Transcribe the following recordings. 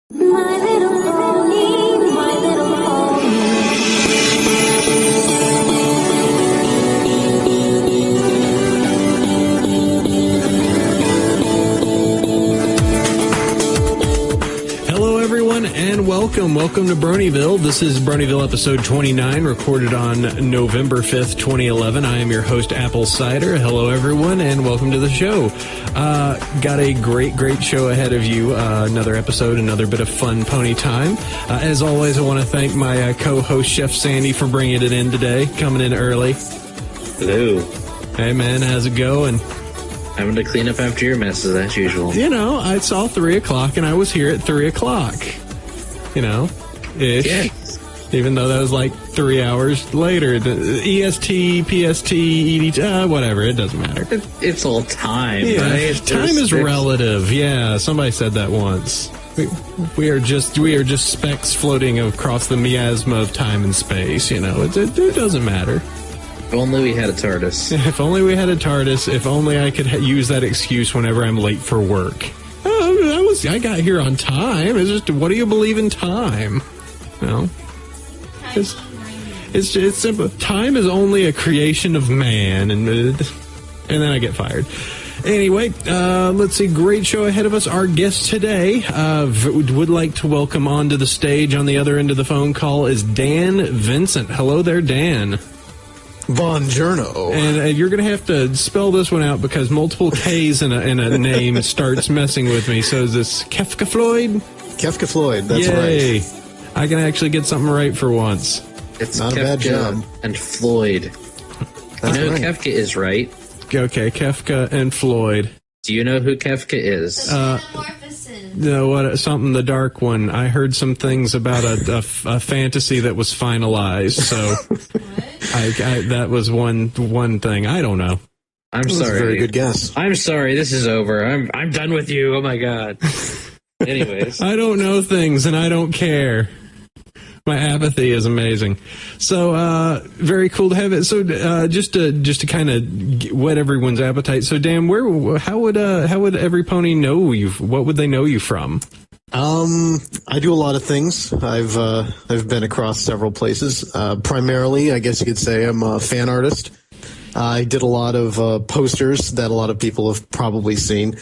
My little pony, my little Hello, everyone, and welcome to Bronyville. This is Bronyville episode 29, recorded on November 5th, 2011. I am your host, Apple Cider. Hello, everyone, and welcome to the show. Got a great show ahead of you. Another episode, another bit of fun pony time. As always, I want to thank my co-host, Chef Sandy, for bringing it in today, coming in early. Hello. Hey, man, how's it going? Having to clean up after your messes as usual. You know, I saw 3 o'clock, and I was here at 3 o'clock. You know, ish. Yeah. Even though that was like 3 hours later. The EST, PST, EDT, whatever, it doesn't matter. It's all time, Yeah, right? time is relative. Yeah, somebody said that once. We are just specks floating across the miasma of time and space. You know, it doesn't matter. If only we had a TARDIS. If only we had a TARDIS. If only I could use that excuse whenever I'm late for work. Oh, I got here on time. It's just, what do you believe in time? No. It's simple. Time is only a creation of man, and then I get fired. Anyway, let's see. Great show ahead of us. Our guest today would like to welcome onto the stage on the other end of the phone call is Dan Vincent. Hello there, Dan. Buongiorno. And you're going to have to spell this one out because multiple K's in a name starts messing with me. So is this Kefka Floyd? Kefka Floyd, that's Yay. right. I can actually get something right for once. It's Not Kefka a bad job. and Floyd. That's you know right. who Kefka is, right? Okay, Kefka and Floyd. Do you know who Kefka is? No, what? Something, the dark one. I heard some things about a fantasy that was finalized. So that was one thing. I don't know. I'm That's a sorry. very good guess. I'm sorry. This is over. I'm done with you. Oh my god. Anyways, I don't know things, and I don't care. My apathy is amazing. So, very cool to have it. So, just to kind of whet everyone's appetite. So, Dan, how would every pony know you? What would they know you from? I do a lot of things. I've been across several places. Primarily, I guess you could say I'm a fan artist. I did a lot of posters that a lot of people have probably seen.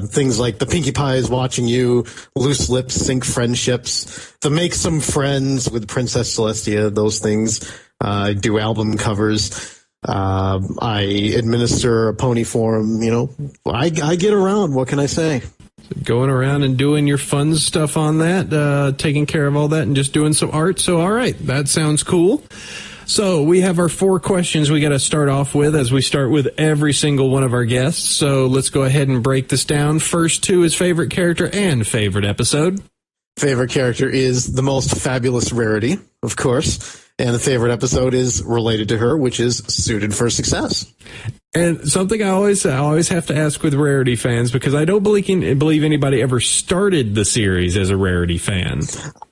Things like the Pinkie Pie is watching you, Loose Lips, Sink Friendships, the Make Some Friends with Princess Celestia, those things. I do album covers. I administer a pony forum. You know, I get around. What can I say? Going around and doing your fun stuff on that, taking care of all that, and just doing some art. So, all right, that sounds cool. So we have our 4 questions we got to start off with as we start with every single one of our guests. So let's go ahead and break this down. First 2 is favorite character and favorite episode. Favorite character is the most fabulous Rarity, of course. And the favorite episode is related to her, which is Suited for Success. And something I always have to ask with Rarity fans, because I don't believe anybody ever started the series as a Rarity fan.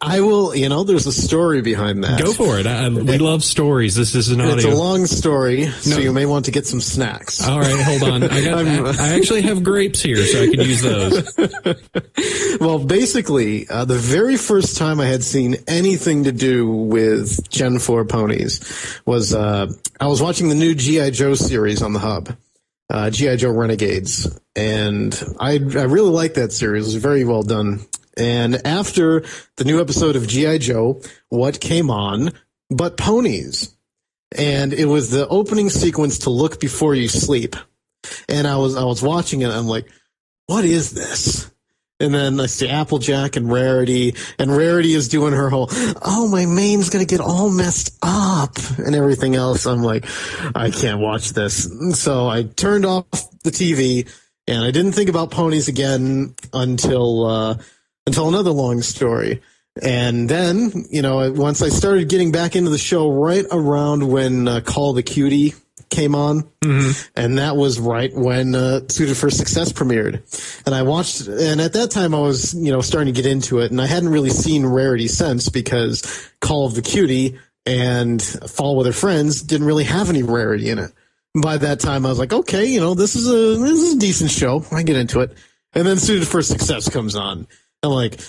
I will, there's a story behind that. Go for it. We love stories. This is an audio. It's a long story, so you may want to get some snacks. All right, hold on. I actually have grapes here, so I could use those. Well, basically, the very first time I had seen anything to do with Gen 4 ponies was I was watching the new G.I. Joe series on the Hub, G.I. Joe Renegades, and I really liked that series. It was very well done. And after the new episode of G.I. Joe, what came on but ponies? And it was the opening sequence to Look Before You Sleep. And I was watching it, and I'm like, what is this? And then I see Applejack and Rarity is doing her whole, oh, my mane's going to get all messed up and everything else. I'm like, I can't watch this. So I turned off the TV, and I didn't think about ponies again until another long story. And then, once I started getting back into the show right around when Call the Cutie came on, and that was right when Suited for Success premiered. And I watched, and at that time I was, starting to get into it, and I hadn't really seen Rarity since because Call of the Cutie and Fall with Her Friends didn't really have any Rarity in it. By that time I was like, okay, this is a decent show. I get into it. And then Suited for Success comes on. I'm like,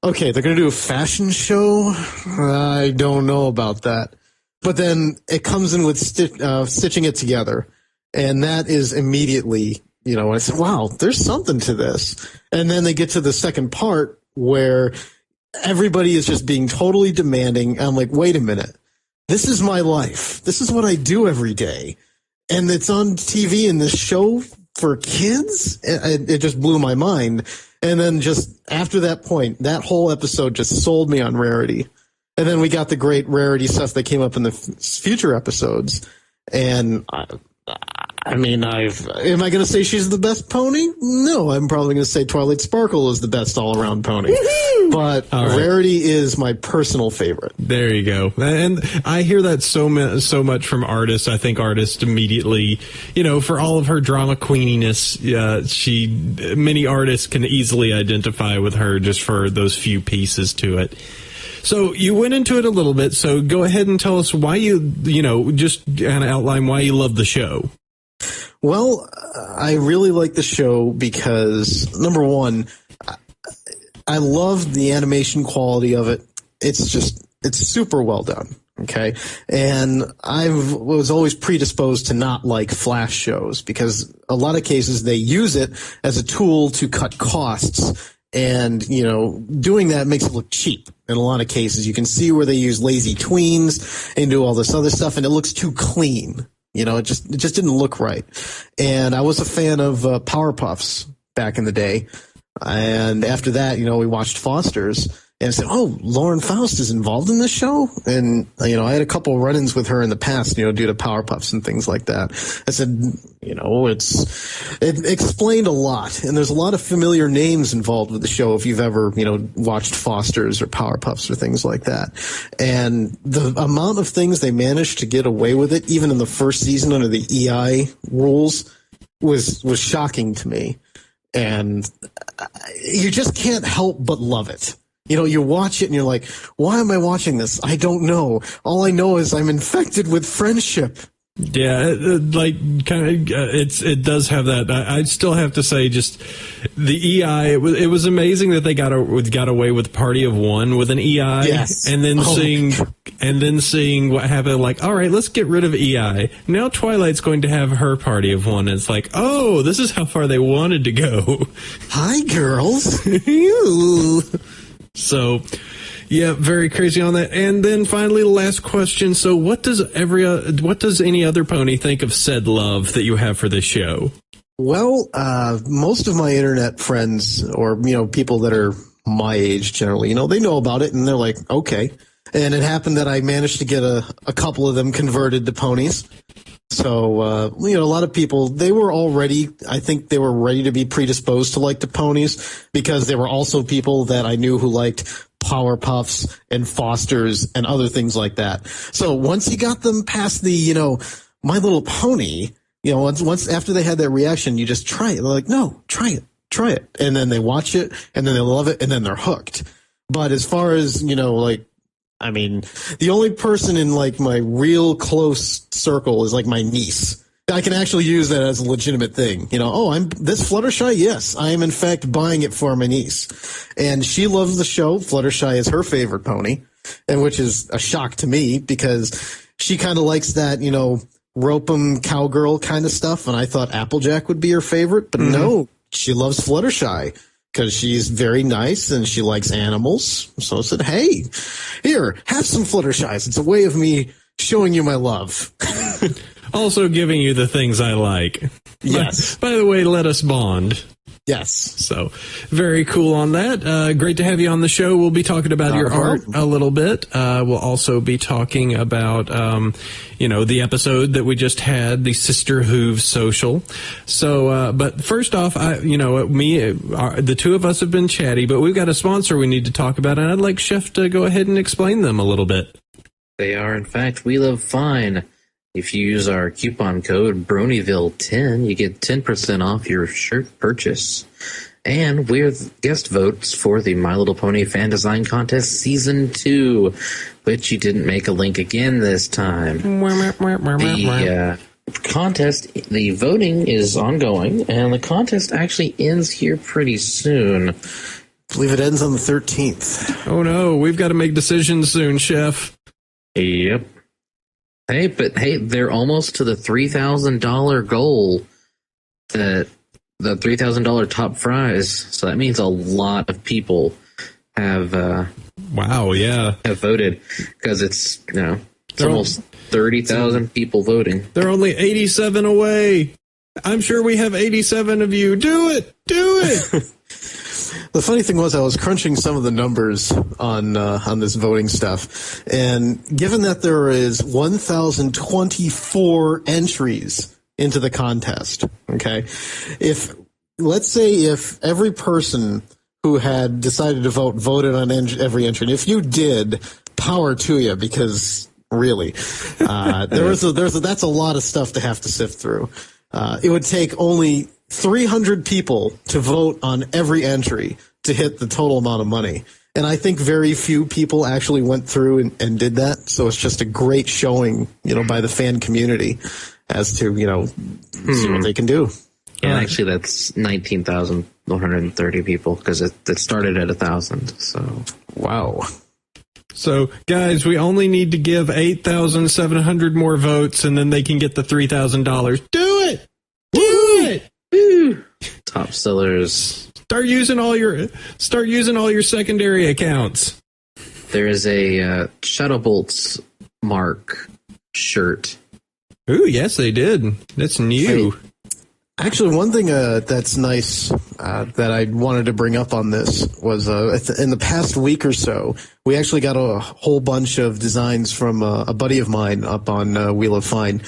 okay, they're going to do a fashion show. I don't know about that. But then it comes in with stitching it together. And that is immediately, I said, wow, there's something to this. And then they get to the second part where everybody is just being totally demanding. I'm like, wait a minute. This is my life. This is what I do every day. And it's on TV in this show for kids. It just blew my mind. And then just after that point, that whole episode just sold me on Rarity. And then we got the great Rarity stuff that came up in the future episodes. And am I going to say she's the best pony? No, I'm probably going to say Twilight Sparkle is the best all-around pony. Woo-hoo! But right. Rarity is my personal favorite. There you go. And I hear that so much from artists. I think artists immediately, for all of her drama queeniness, many artists can easily identify with her just for those few pieces to it. So you went into it a little bit, so go ahead and tell us why just kind of outline why you love the show. Well, I really like the show because, number one, I love the animation quality of it. It's super well done, okay? And I was always predisposed to not like Flash shows because a lot of cases they use it as a tool to cut costs. And, doing that makes it look cheap in a lot of cases. You can see where they use lazy tweens and do all this other stuff, and it looks too clean. It just didn't look right. And I was a fan of Powerpuffs back in the day. And after that, we watched Foster's. And I said, oh, Lauren Faust is involved in this show? And, I had a couple run-ins with her in the past, due to Powerpuffs and things like that. I said, it explained a lot. And there's a lot of familiar names involved with the show if you've ever, watched Foster's or Powerpuffs or things like that. And the amount of things they managed to get away with it, even in the first season under the EI rules, was shocking to me. And you just can't help but love it. You watch it and you're like, why am I watching this? I don't know. All I know is I'm infected with friendship. Yeah, it does have that. I'd still have to say, just the EI. It was amazing that they got away with Party of One with an EI, yes. and then seeing what happened. Like, all right, let's get rid of EI. Now Twilight's going to have her Party of One. And it's like, oh, this is how far they wanted to go. Hi, girls. So, yeah, very crazy on that. And then finally, the last question. So what does any other pony think of said love that you have for this show? Well, most of my internet friends or, people that are my age generally, they know about it and they're like, okay. And it happened that I managed to get a couple of them converted to ponies. So, a lot of people, I think they were ready to be predisposed to like the ponies because there were also people that I knew who liked Powerpuffs and Fosters and other things like that. So once you got them past the, My Little Pony, once after they had that reaction, you just try it. They're like, no, try it. And then they watch it and then they love it and then they're hooked. But as far as, the only person in my real close circle is my niece. I can actually use that as a legitimate thing. I'm this Fluttershy. Yes, I am in fact buying it for my niece, and she loves the show. Fluttershy is her favorite pony, and which is a shock to me because she kind of likes that rope 'em cowgirl kind of stuff, and I thought Applejack would be her favorite, but no, she loves Fluttershy. Because she's very nice and she likes animals. So I said, hey, here, have some Fluttershies. It's a way of me showing you my love. Also giving you the things I like. Yes. By the way, let us bond. Yes. So, very cool on that. Great to have you on the show. We'll be talking about your art a little bit. We'll also be talking about, the episode that we just had, the Sister Hooves social. So, but first off, the two of us have been chatty, but we've got a sponsor we need to talk about, and I'd like Chef to go ahead and explain them a little bit. They are, in fact, We Love Fine. If you use our coupon code BronyVille10, you get 10% off your shirt purchase. And we're guest votes for the My Little Pony Fan Design Contest Season 2, which you didn't make a link again this time. The contest, the voting is ongoing, and the contest actually ends here pretty soon. believe it ends on the 13th. Oh no, we've got to make decisions soon, Chef. Yep. Hey, they're almost to the $3,000 goal. The $3,000 top prize. So that means a lot of people have Wow, yeah. have voted, because it's almost 30,000 people voting. They're only 87 away. I'm sure we have 87 of you. Do it! Do it! The funny thing was, I was crunching some of the numbers on this voting stuff, and given that there is 1,024 entries into the contest, okay, let's say if every person who had decided to vote voted on every entry, and if you did, power to you, because really, that's a lot of stuff to have to sift through. It would take only 300 people to vote on every entry to hit the total amount of money. And I think very few people actually went through and did that. So it's just a great showing, by the fan community as to, see what they can do. Yeah, actually, that's 19,130 people, because it started at 1,000. So Wow. So, guys, we only need to give 8,700 more votes, and then they can get the $3,000. Do it! Do it! woo, top sellers. Start using all your secondary accounts. There is a Shadowbolts Mark shirt. Ooh, yes, they did. That's new. Actually, one thing that's nice that I wanted to bring up on this was in the past week or so, we actually got a whole bunch of designs from a buddy of mine up on Wheel of Fine.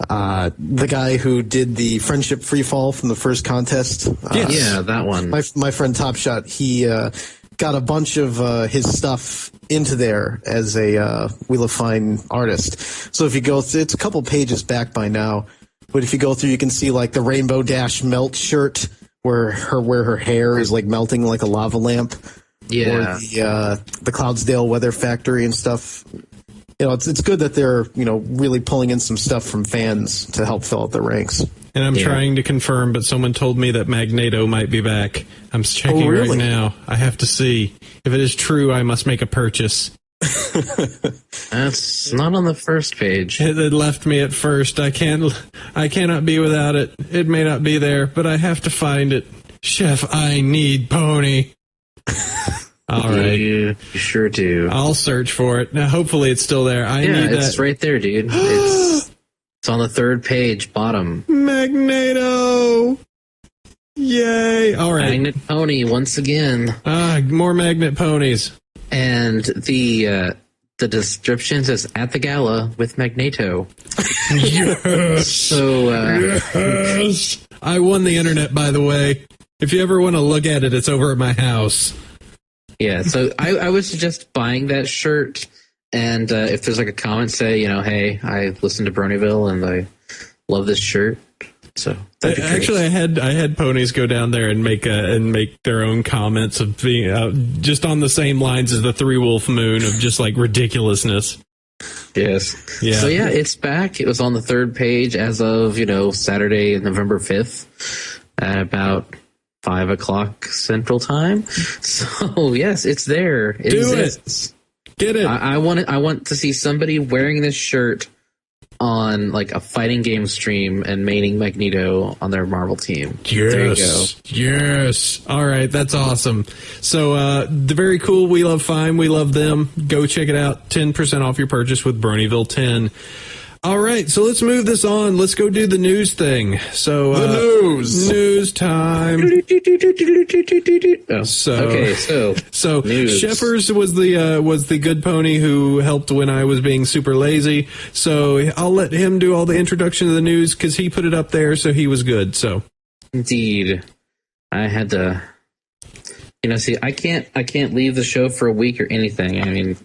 The guy who did the Friendship Freefall from the first contest. Yeah, that one. My friend Top Shot, he got a bunch of his stuff into there as a Wheel of Fine artist. So if you go, it's a couple pages back by now. But if you go through, you can see like the Rainbow Dash melt shirt where her hair is like melting like a lava lamp. Yeah. Or the Cloudsdale Weather Factory and stuff. It's good that they're, really pulling in some stuff from fans to help fill out the ranks. And I'm trying to confirm, but someone told me that Magneto might be back. I'm checking right now. I have to see. If it is true, I must make a purchase. That's not on the first page. It left me at first. I cannot be without it. It may not be there, but I have to find it. Chef, I need Pony. All right. You sure do. I'll search for it. Now, hopefully it's still there. It's right there, dude. It's on the third page, bottom. Magneto! Yay! All right. Magnet Pony, once again. More magnet ponies. And the description says, at the gala with Magneto. Yes! So, yes! I won the internet, by the way. If you ever want to look at it, it's over at my house. Yeah, so I would suggest buying that shirt. And if there's like a comment, say, hey, I listened to Bronyville and I love this shirt. So actually, I had ponies go down there and make their own comments of being just on the same lines as the Three Wolf Moon of just like ridiculousness. Yes. Yeah. So yeah, it's back. It was on the third page as of Saturday, November 5th, at about 5:00 Central Time. So yes, it's there. It exists. Get it. I want to see somebody wearing this shirt on like a fighting game stream and maining Magneto on their Marvel team. Yes. There you go. Yes. All right. That's awesome. So, the very cool We Love Fine. We love them. Go check it out. 10% off your purchase with Bronyville 10. All right. So let's move this on. Let's go do the news thing. So, the news. News time. Oh, So news. Sheffers was the good pony who helped when I was being super lazy. So I'll let him do all the introduction of the news because he put it up there, so he was good. So indeed, I had to. See, I can't leave the show for a week or anything. I mean,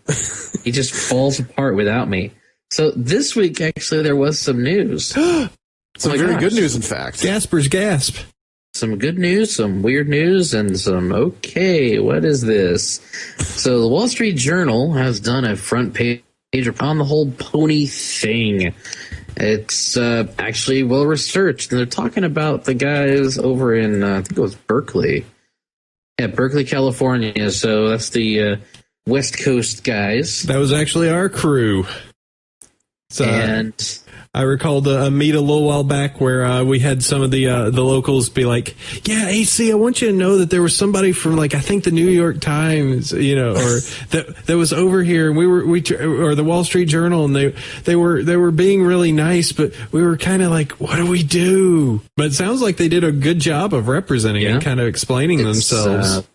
he just falls apart without me. So this week, actually, there was some news. Some very good news, in fact. Gaspers gasp. Some good news, some weird news, and some, okay, what is this? So the Wall Street Journal has done a front page on the whole pony thing. It's actually well researched, and they're talking about the guys over in, I think it was Berkeley, At Berkeley, California. So that's the West Coast guys. That was actually our crew. So, And I recalled a meet a little while back where we had some of the locals be like, "Yeah, AC, I want you to know that there was somebody from like I think the New York Times, you know, or that was over here, and or the Wall Street Journal, and they were being really nice, but we were kind of like, what do we do?" But it sounds like they did a good job of representing and kind of explaining themselves.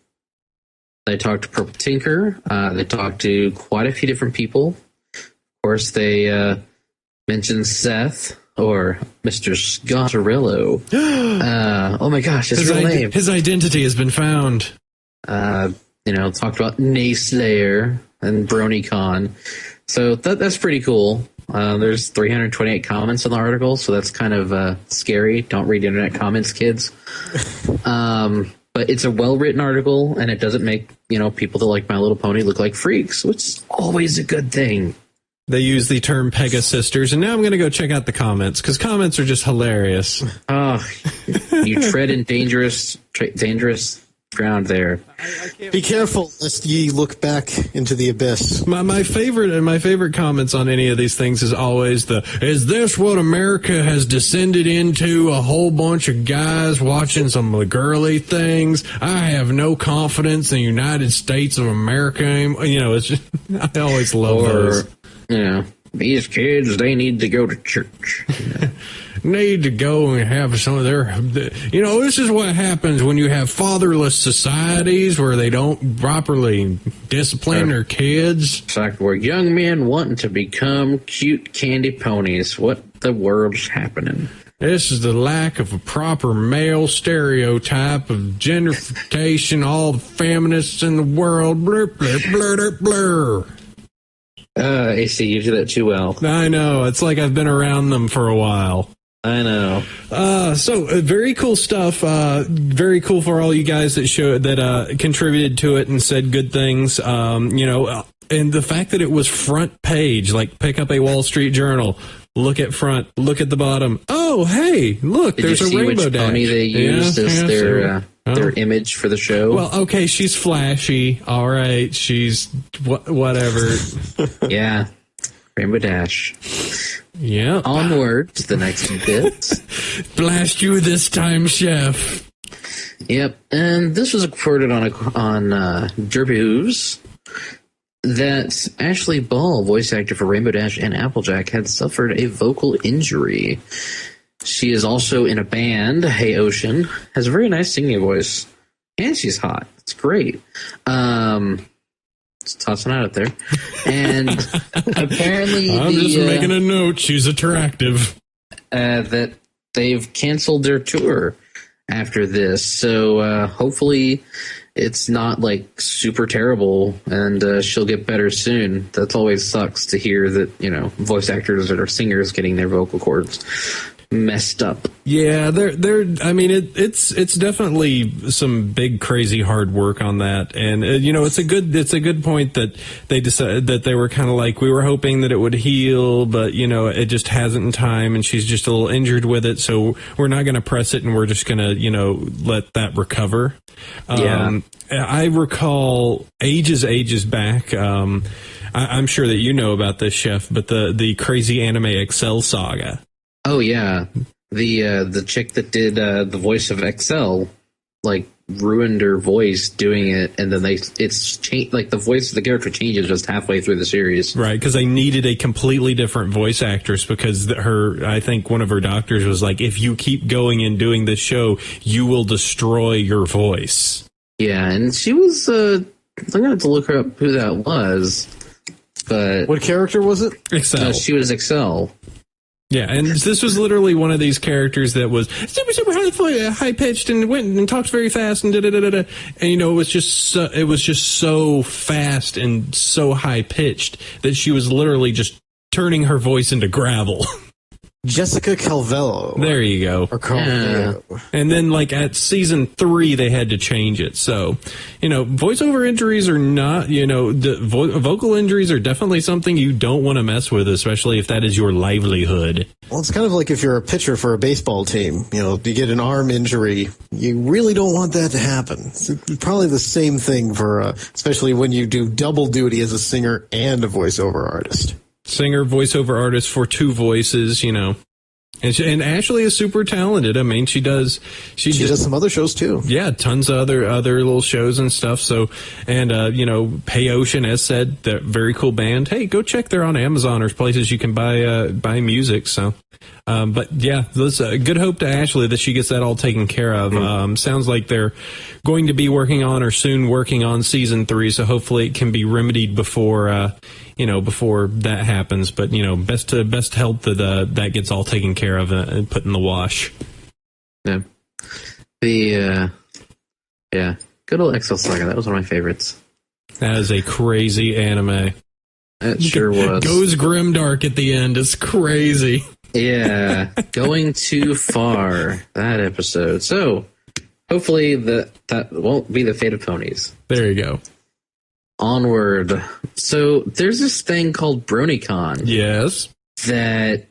They talked to Purple Tinker. They talked to quite a few different people. Of course, they mentioned Seth or Mr. Scotterillo. Oh my gosh, his real name. His identity has been found. Talked about Nayslayer and BronyCon. So that's pretty cool. There's 328 comments on the article, so that's kind of scary. Don't read internet comments, kids. But it's a well-written article, and it doesn't make people that like My Little Pony look like freaks, which is always a good thing. They use the term Pegasisters, and now I'm going to go check out the comments, because comments are just hilarious. Oh, you tread in dangerous ground there. Be careful lest ye look back into the abyss. My favorite comments on any of these things is always is this what America has descended into? A whole bunch of guys watching some of the girly things. I have no confidence in the United States of America. It's just, I always love those. These kids, they need to go to church. Need to go and have some of this is what happens when you have fatherless societies where they don't properly discipline their kids. It's like we're young men wanting to become cute candy ponies. What the world's happening? This is the lack of a proper male stereotype of gentrification, all the feminists in the world. Blur, blur, blur, blur. AC, you do that too well. I know. It's like I've been around them for a while. I know. Very cool stuff. Very cool for all you guys that contributed to it and said good things. And the fact that it was front page, like pick up a Wall Street Journal, look at front, look at the bottom. Oh, hey, look, there's a rainbow dash. Pony they used as their image for the show? Well, okay, she's flashy. All right, she's whatever. Yeah, Rainbow Dash. Yeah. Onward to the next bit. Blast you this time, Chef. Yep, and this was reported on Derpy Hooves that Ashley Ball, voice actor for Rainbow Dash and Applejack, had suffered a vocal injury. She is also in a band, Hey Ocean, has a very nice singing voice, and she's hot. It's great. Just tossing it out there. And apparently I'm just making a note. She's attractive. That they've canceled their tour after this. So hopefully it's not like super terrible and she'll get better soon. That always sucks to hear that, voice actors or singers getting their vocal cords messed up. Yeah, it's definitely some big crazy hard work on that, and it's a good point that they decided that they were kind of like, we were hoping that it would heal, but it just hasn't in time, and she's just a little injured with it, so we're not going to press it, and we're just going to let that recover. I recall ages back. I'm sure that you know about this, Chef, but the crazy anime Excel saga. Oh yeah, the chick that did the voice of Excel, like, ruined her voice doing it, and then it's changed. Like, the voice of the character changes just halfway through the series. Right, because they needed a completely different voice actress because I think one of her doctors was like, if you keep going and doing this show, you will destroy your voice. Yeah, and she was. I'm gonna have to look her up who that was. But what character was it? Excel. She was Excel. Yeah, and this was literally one of these characters that was super high pitched and went and talked very fast and da-da-da-da-da. And it was just so fast and so high pitched that she was literally just turning her voice into gravel. Jessica Calvello. There you go. Or Calvello. And then, like, at season 3, they had to change it. So, voiceover injuries are not, the vocal injuries are definitely something you don't want to mess with, especially if that is your livelihood. Well, it's kind of like if you're a pitcher for a baseball team. You get an arm injury. You really don't want that to happen. It's probably the same thing for, especially when you do double duty as a singer and a voiceover artist. Singer, voiceover artist for 2 voices, And Ashley is super talented. I mean, she does some other shows too. Yeah, tons of other little shows and stuff. So, and Pay Ocean, as said, they're a very cool band. Hey, go check. They're on Amazon or places you can buy music. So, but yeah, let's good hope to Ashley that she gets that all taken care of. Sounds like they're going to be working on season 3. So hopefully it can be remedied before that happens. But best help that gets all taken care of and put in the wash. Yeah. Good old Excel Saga. That was one of my favorites. That is a crazy anime. It sure was. Goes grimdark at the end. It's crazy. Yeah. Going too far. That episode. So hopefully that won't be the fate of ponies. There you go. Onward. So there's this thing called BronyCon. Yes. That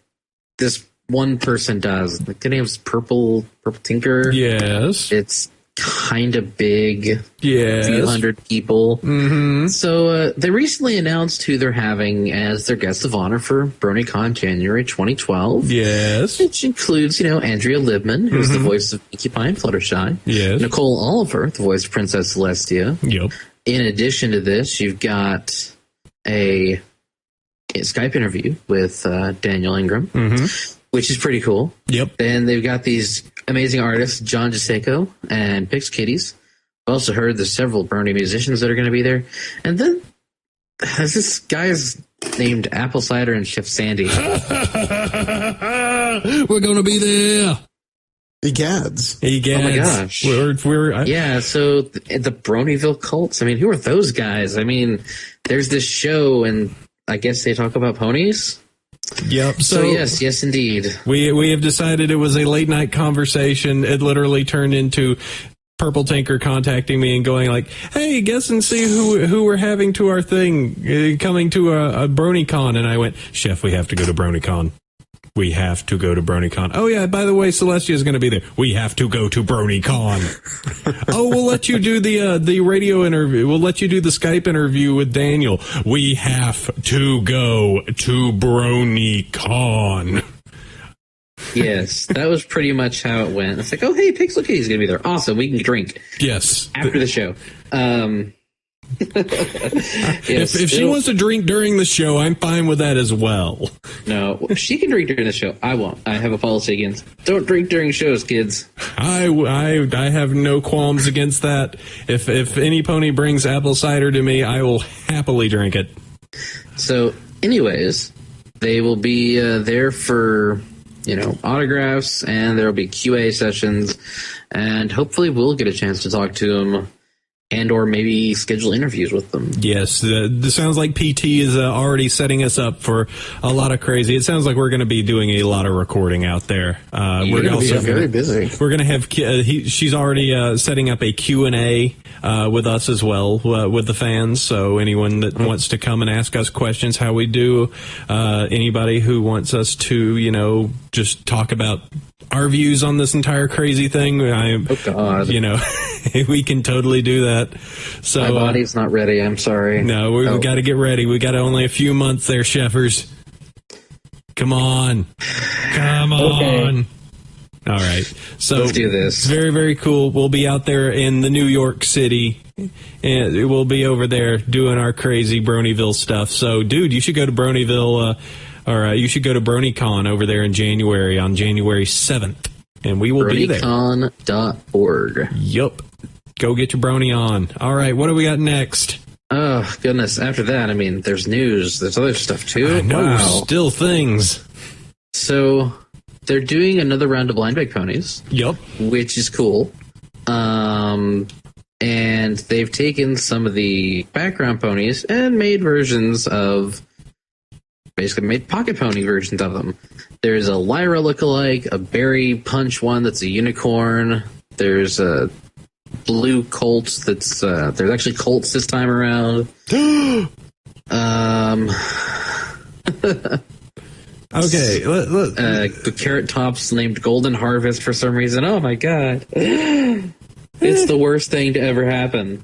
this one person does. Like, the name's Purple Tinker. Yes. It's kind of big. Yes. A few hundred people. Mm-hmm. So they recently announced who they're having as their guest of honor for BronyCon January 2012. Yes. Which includes, Andrea Libman, who's the voice of Pinkie Pie and Fluttershy. Yes. Nicole Oliver, the voice of Princess Celestia. Yep. In addition to this, you've got a Skype interview with Daniel Ingram, which is pretty cool. Yep. Then they've got these amazing artists, John Giseco and Pix Kitties. I've also heard there's several Brony musicians that are going to be there. And then there's this guy's named Apple Cider and Chef Sandy. We're going to be there. Egads. Egads. Oh my gosh. Yeah, so the Bronyville cults, I mean, who are those guys? I mean, there's this show, and I guess they talk about ponies? Yep. So yes, indeed. We have decided it was a late night conversation. It literally turned into Purple Tinker contacting me and going like, "Hey, guess and see who we're having to our thing, coming to a BronyCon." And I went, "Chef, we have to go to BronyCon. We have to go to BronyCon. Oh, yeah, by the way, Celestia is going to be there. We have to go to BronyCon. Oh, we'll let you do the radio interview. We'll let you do the Skype interview with Daniel. We have to go to BronyCon." Yes, that was pretty much how it went. It's like, oh, hey, Pixel Kitty's going to be there. Awesome, we can drink. Yes. After the show. Yes, if she wants to drink during the show, I'm fine with that as well. No, she can drink during the show. I won't. I have a policy against don't drink during shows, kids. I have no qualms against that. If any pony brings apple cider to me, I will happily drink it. So, anyways, they will be there for autographs, and there will be QA sessions, and hopefully we'll get a chance to talk to them. And or maybe schedule interviews with them. Yes, this sounds like PT is already setting us up for a lot of crazy. It sounds like we're going to be doing a lot of recording out there. We're also very busy. We're going to have. She's already setting up a Q&A with us as well with the fans. So anyone that wants to come and ask us questions, how we do. Anybody who wants us to just talk about our views on this entire crazy thing. Oh God. We can totally do that. So my body's not ready. I'm sorry. No, we got to get ready. We got only a few months there, Sheffers. Come on. Okay. All right. So let's do this. It's very, very cool. We'll be out there in the New York City. And we'll be over there doing our crazy Bronyville stuff. So, dude, you should go to Bronyville, or you should go to BronyCon over there in January, on January 7th. And we will be there. BronyCon.org. Yup. Go get your brony on. All right, what do we got next? Oh, goodness. After that, I mean, there's news. There's other stuff, too. I know, wow. Still things. So, they're doing another round of blind bag ponies. Yup. Which is cool. And they've taken some of the background ponies and made versions of basically made Pocket Pony versions of them. There's a Lyra lookalike, a Berry Punch one that's a unicorn. There's a Blue Colt that's there's actually Colts this time around. Okay, The Carrot Top's named Golden Harvest for some reason. Oh my god. It's the worst thing to ever happen.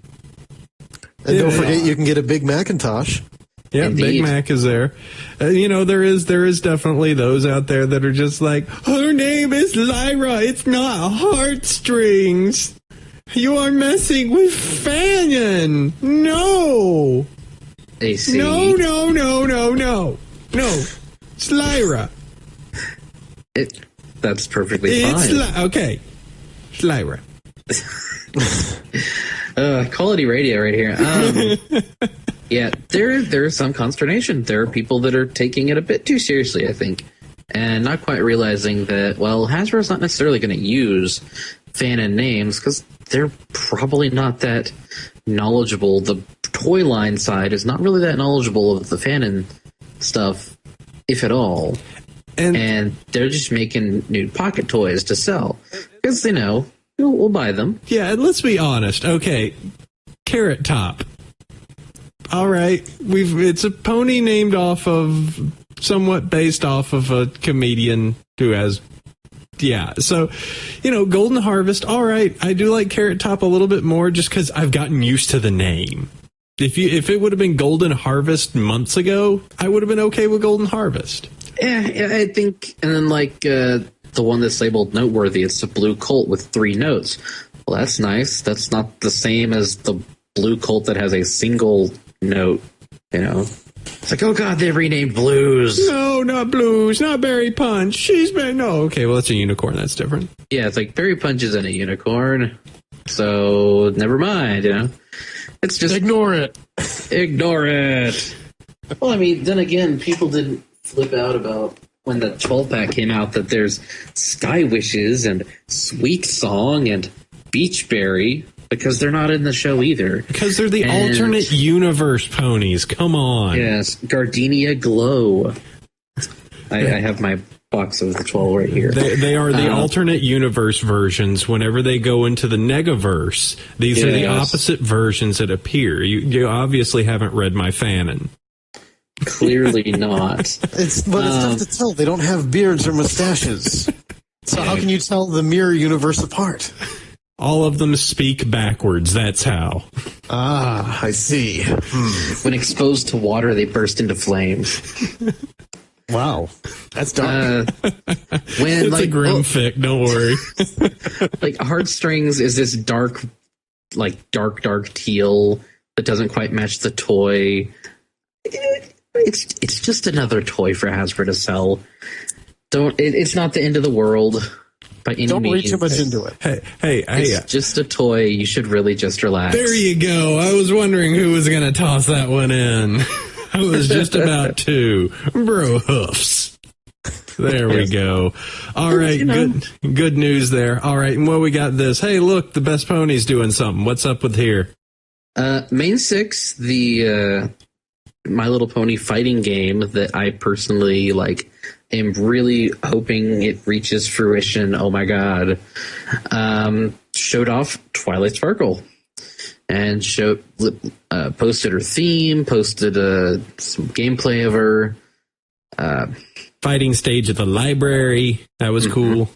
And don't forget, you can get a big Macintosh. yeah, Indeed. Big Mac is there. There is definitely those out there that are just like, her name is Lyra. It's not heartstrings. You are messing with Fanon. No. AC. No. It's Lyra. That's perfectly fine. Okay. It's Lyra. Quality radio right here. Yeah, there is some consternation. There are people that are taking it a bit too seriously, I think, and not quite realizing that, well, Hasbro's not necessarily going to use Fanon names because they're probably not that knowledgeable. The toy line side is not really that knowledgeable of the Fanon stuff, if at all. And they're just making new pocket toys to sell because they know we'll buy them. Yeah, and let's be honest. Okay, Carrot Top. All right, it's a pony named off of, somewhat based off of a comedian who has, yeah. So, Golden Harvest. All right, I do like Carrot Top a little bit more just because I've gotten used to the name. If it would have been Golden Harvest months ago, I would have been okay with Golden Harvest. Yeah, I think, and then the one that's labeled noteworthy, it's a Blue Colt with 3 notes. Well, that's nice. That's not the same as the Blue Colt that has a single note, It's like, oh god, they've renamed Blues. No, not Blues, not Berry Punch. Okay, well, it's a unicorn. That's different. Yeah, it's like Berry Punch isn't a unicorn, so never mind, It's just... Ignore it. Ignore it. Well, I mean, then again, people didn't flip out about when the 12-pack came out that there's Sky Wishes and Sweet Song and Beachberry, because they're not in the show either. Because they're the alternate universe ponies. Come on. Yes, Gardenia Glow. I have my box of the 12 right here. They are the alternate universe versions. Whenever they go into the Negaverse, these are the opposite versions that appear. You obviously haven't read my Fanon. Clearly not. It's tough to tell. They don't have beards or mustaches. So how can you tell the mirror universe apart? All of them speak backwards. That's how. Ah, I see. When exposed to water, they burst into flames. Wow. That's dark. When It's a grim fic, don't worry. Heartstrings is this dark teal that doesn't quite match the toy. It's just another toy for Hasbro to sell. It's not the end of the world by any means. Don't read too much into it. Hey, It's just a toy. You should really just relax. there you go. I was wondering who was going to toss that one in. I was just about to. Bro hoofs. There we go. All right, good news there. All right, and what we got this. Hey, look, the Best Pony's doing something. What's up with here? Main 6, the My Little Pony fighting game that I personally am really hoping it reaches fruition. Oh my god. Showed off Twilight Sparkle and posted her theme, posted some gameplay of her Fighting stage at the library. That was cool.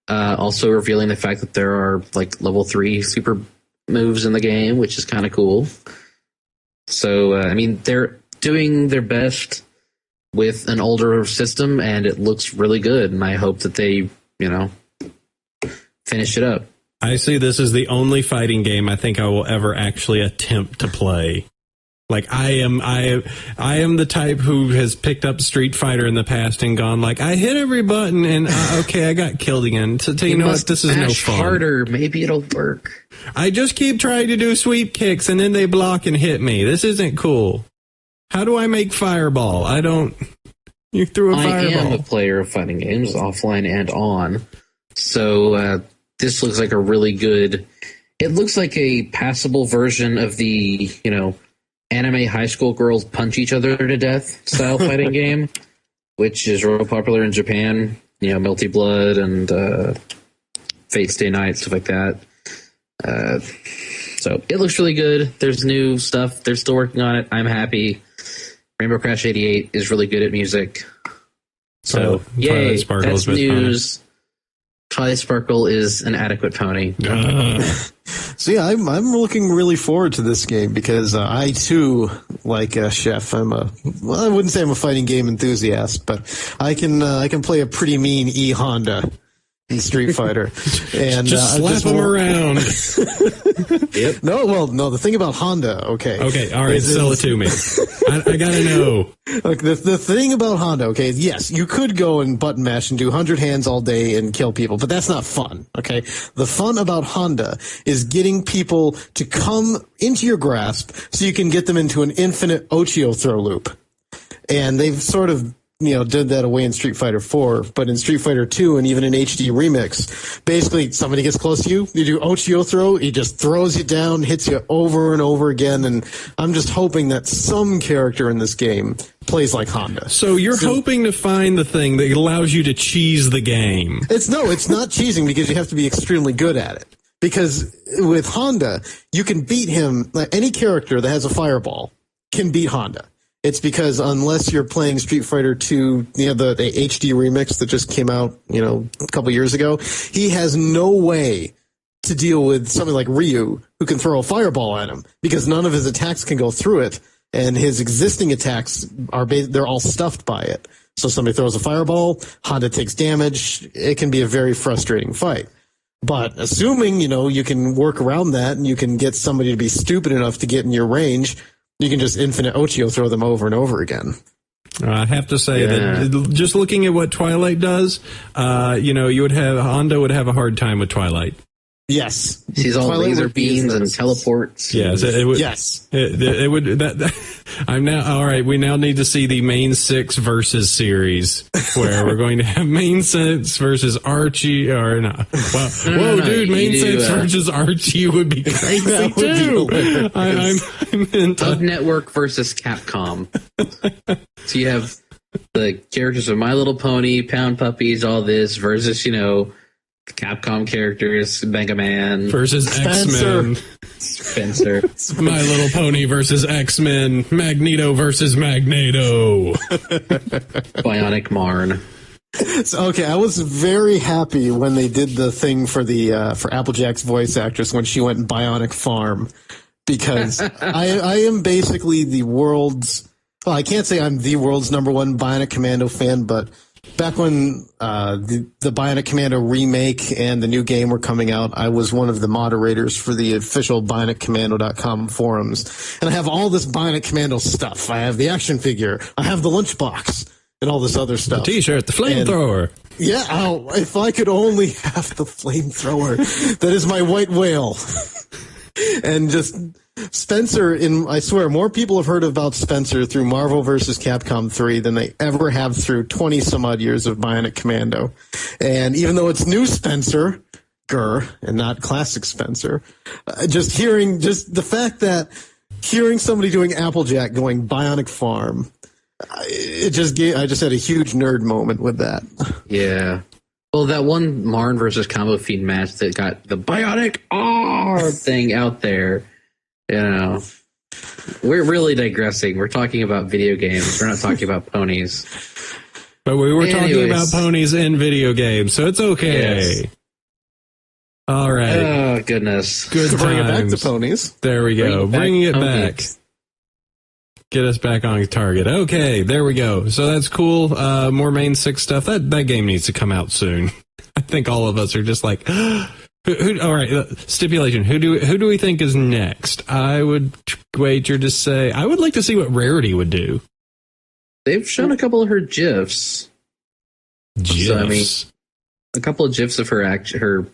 Also revealing the fact that there are level 3 super moves in the game, which is kind of cool. So, they're doing their best with an older system, and it looks really good, and I hope that they, finish it up. I see this as the only fighting game I think I will ever actually attempt to play. I am the type who has picked up Street Fighter in the past and gone I hit every button and okay, I got killed again. So you know what? This is no fun. Harder, maybe it'll work. I just keep trying to do sweep kicks and then they block and hit me. This isn't cool. How do I make Fireball? I don't. You threw a Fireball. I am a player of fighting games, offline and on. So this looks like a really good. It looks like a passable version of the anime high school girls punch each other to death style fighting game, which is real popular in Japan. Melty Blood and Fate Stay Night, stuff like that. So it looks really good. There's new stuff. They're still working on it. I'm happy. Rainbow Crash 88 is really good at music. So, yay, that's news. Twilight Sparkle is an adequate pony. So yeah, I'm looking really forward to this game because I too, like Chef, I wouldn't say I'm a fighting game enthusiast, but I can play a pretty mean E Honda in Street Fighter, and just slap them around. Yep. No. The thing about Honda, okay, all right, sell it to me. I gotta know. Look, the thing about Honda, okay, yes, you could go and button mash and do 100 hands all day and kill people, but that's not fun, okay? The fun about Honda is getting people to come into your grasp so you can get them into an infinite Ochio throw loop. And they've sort of did that away in Street Fighter 4, but in Street Fighter 2 and even in HD Remix, basically somebody gets close to you, you do Ochio throw, he just throws you down, hits you over and over again, and I'm just hoping that some character in this game plays like Honda. So you're hoping to find the thing that allows you to cheese the game. It's not cheesing because you have to be extremely good at it. Because with Honda, you can beat him, any character that has a fireball can beat Honda. It's because unless you're playing Street Fighter 2, the HD remix that just came out, a couple years ago, he has no way to deal with something like Ryu, who can throw a fireball at him, because none of his attacks can go through it, and his existing attacks they're all stuffed by it. So somebody throws a fireball, Honda takes damage. It can be a very frustrating fight. But assuming, you can work around that and you can get somebody to be stupid enough to get in your range, you can just infinite Ochio throw them over and over again. I have to say that just looking at what Twilight does, Honda would have a hard time with Twilight. Yes, she's all Twilight laser beams and teleports. Yes, it would. Yes, it would. I'm now all right. We now need to see the main six versus series where we're going to have main six versus Archie or not. Well, whoa, dude, main six versus Archie would be crazy too. I'm into Hub Network versus Capcom. So you have the characters of My Little Pony, Pound Puppies, all this versus Capcom characters, Mega Man versus X-Men, Spencer, My Little Pony versus X-Men, Magneto versus Magneto, Bionic Marn. So, okay, I was very happy when they did the thing for for Applejack's voice actress when she went Bionic Farm, because I am basically the world's. Well, I can't say I'm the world's #1 Bionic Commando fan, but back when the Bionic Commando remake and the new game were coming out, I was one of the moderators for the official BionicCommando.com forums. And I have all this Bionic Commando stuff. I have the action figure. I have the lunchbox and all this other stuff. The T-shirt, the flamethrower. Yeah, if I could only have the flamethrower. That is my white whale. And just Spencer, I swear, more people have heard about Spencer through Marvel vs. Capcom 3 than they ever have through 20-some-odd years of Bionic Commando. And even though it's new Spencer, and not classic Spencer, just the fact that hearing somebody doing Applejack going Bionic Farm, I just had a huge nerd moment with that. Yeah. Well, that one Marn versus Combo Fiend match that got the Bionic R thing out there, we're really digressing. We're talking about video games. We're not talking about ponies. But we were talking about ponies in video games, so it's okay. Yes. All right. Oh, goodness. Good times. Bring it back to ponies. There we go. Bringing it back. Get us back on target. Okay, there we go. So that's cool. More main six stuff. That game needs to come out soon. I think all of us are just like, who, all right. Stipulation. Who do we think is next? I would wager to say I would like to see what Rarity would do. They've shown a couple of her GIFs. So, I mean, a couple of GIFs of her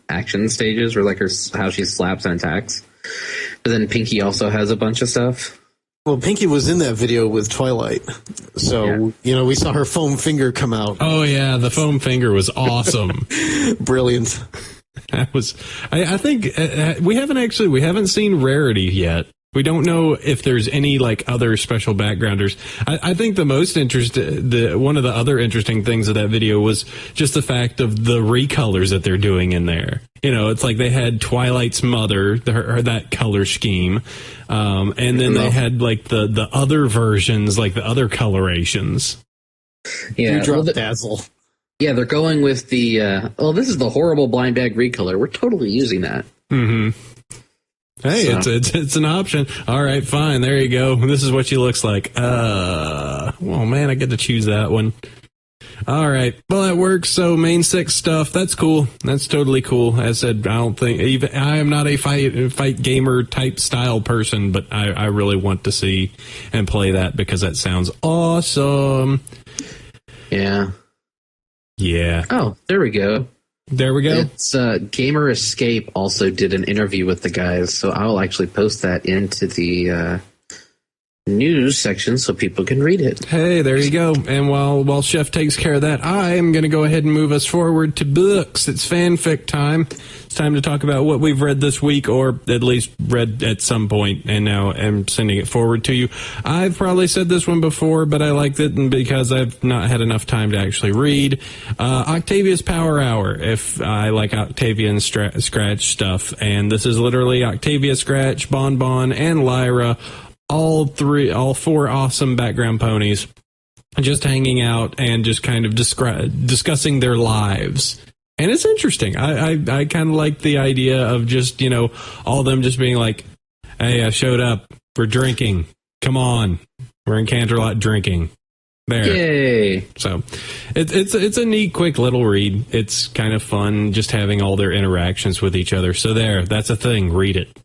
action stages, or like how she slaps and attacks. But then Pinky also has a bunch of stuff. Well, Pinky was in that video with Twilight. So, we saw her foam finger come out. Oh, yeah. The foam finger was awesome. Brilliant. That was, I think we haven't seen Rarity yet. We don't know if there's any like other special backgrounders. I think the most one of the other interesting things of that video was just the fact of the recolors that they're doing in there. You know, it's like they had Twilight's mother, that color scheme, and then they had like the other versions, like the other colorations. Yeah, Dewdrop Dazzle. Yeah, they're going with the, this is the horrible blind bag recolor. We're totally using that. Mm-hmm. Hey, it's an option. All right, fine. There you go. This is what she looks like. Well, man, I get to choose that one. All right. Well, that works. So main 6 stuff. That's cool. That's totally cool. As I said, I am not a fight gamer type style person, but I really want to see and play that because that sounds awesome. Yeah. Yeah. Oh, there we go. There we go. It's Gamer Escape also did an interview with the guys, so I'll actually post that into the news section so people can read it. Hey, there you go. And while Chef takes care of that, I am going to go ahead and move us forward to books. It's fanfic time. It's time to talk about what we've read this week, or at least read at some point, and now I'm sending it forward to you. I've probably said this one before, but I liked it because I've not had enough time to actually read. Octavia's Power Hour, if I like Octavia and Scratch stuff. And this is literally Octavia, Scratch, Bon Bon, and Lyra, all 4 awesome background ponies, just hanging out and just kind of discussing their lives. And it's interesting. I kind of like the idea of just, all of them just being like, hey, I showed up. We're drinking. Come on. We're in Canterlot drinking. There. Yay. So it's a neat, quick little read. It's kind of fun just having all their interactions with each other. So that's a thing. Read it.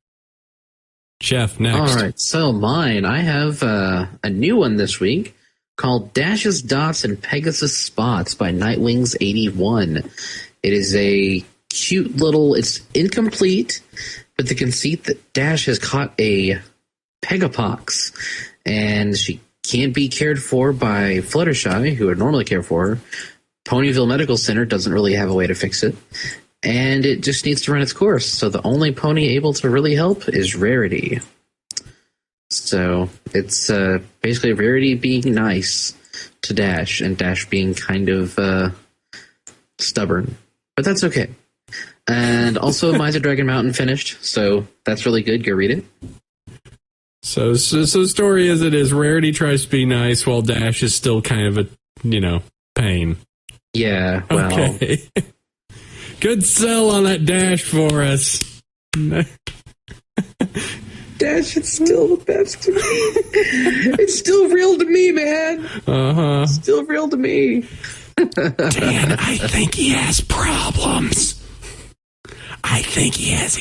Chef, next. All right, so mine. I have a new one this week called Dashes, Dots, and Pegasus Spots by Nightwings 81. It is a cute little, it's incomplete, but the conceit that Dash has caught a Pegapox, and she can't be cared for by Fluttershy, who would normally care for her. Ponyville Medical Center doesn't really have a way to fix it. And it just needs to run its course. So the only pony able to really help is Rarity. So it's basically Rarity being nice to Dash, and Dash being kind of stubborn. But that's okay. And also, Miser Dragon Mountain finished, so that's really good. Go read it. So story as it is, Rarity tries to be nice while Dash is still kind of a, pain. Yeah, well... Okay. Good sell on that Dash for us. Dash is still the best to me. It's still real to me, man. Uh-huh. Still real to me. Dan, I think he has problems. I think he has...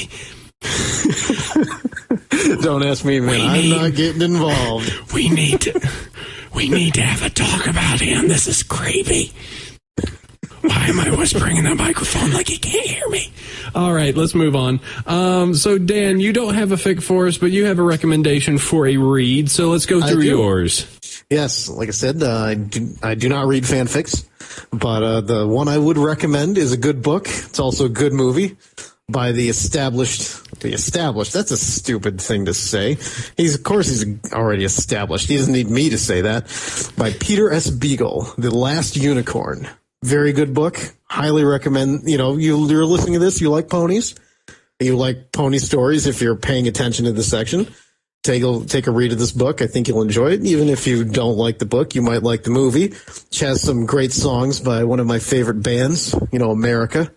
Don't ask me, man. I'm not getting involved. We need to have a talk about him. This is creepy. Why am I whispering in the microphone like he can't hear me? All right, let's move on. So, Dan, you don't have a fic for us, but you have a recommendation for a read, so let's go through yours. Yes, like I said, I do not read fanfics, but the one I would recommend is a good book. It's also a good movie by the established, that's a stupid thing to say. He's already established. He doesn't need me to say that. By Peter S. Beagle, The Last Unicorn. Very good book. Highly recommend. You're listening to this. You like ponies. You like pony stories. If you're paying attention to the section, take a read of this book. I think you'll enjoy it. Even if you don't like the book, you might like the movie. Which has some great songs by one of my favorite bands, America.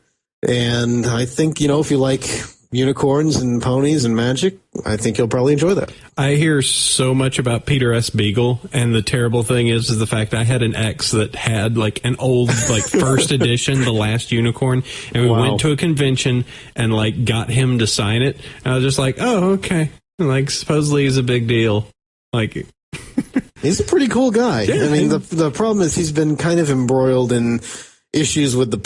And I think, if you like unicorns and ponies and magic, I think you'll probably enjoy that. I hear so much about Peter S. Beagle, and the terrible thing is the fact that I had an ex that had like an old first edition, The Last Unicorn, and we went to a convention and got him to sign it. And I was just like, oh, okay. Supposedly he's a big deal. He's a pretty cool guy. Yeah. I mean, the problem is he's been kind of embroiled in issues with the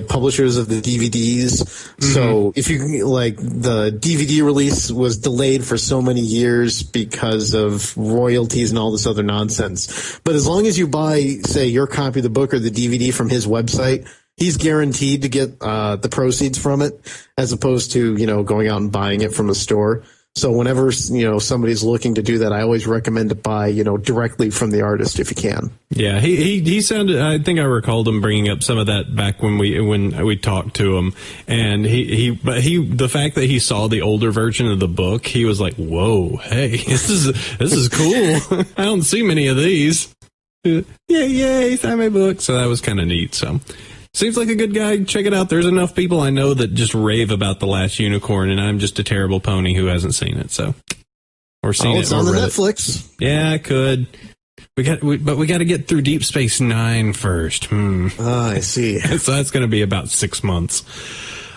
publishers of the DVDs. Mm-hmm. So if you the DVD release was delayed for so many years because of royalties and all this other nonsense. But as long as you buy, say, your copy of the book or the DVD from his website, he's guaranteed to get the proceeds from it, as opposed to going out and buying it from a store. So whenever, somebody's looking to do that, I always recommend to buy, directly from the artist if you can. Yeah, he sounded. I think I recalled him bringing up some of that back when we talked to him, and the fact that he saw the older version of the book, he was like, "Whoa, hey, this is cool. I don't see many of these." Yay, sign my book. So that was kind of neat. So. Seems like a good guy. Check it out. There's enough people I know that just rave about The Last Unicorn, and I'm just a terrible pony who hasn't seen it. So, or seen it's it. on the read Netflix. It. Yeah, I could. But we got to get through Deep Space Nine first. I see. So that's going to be about 6 months.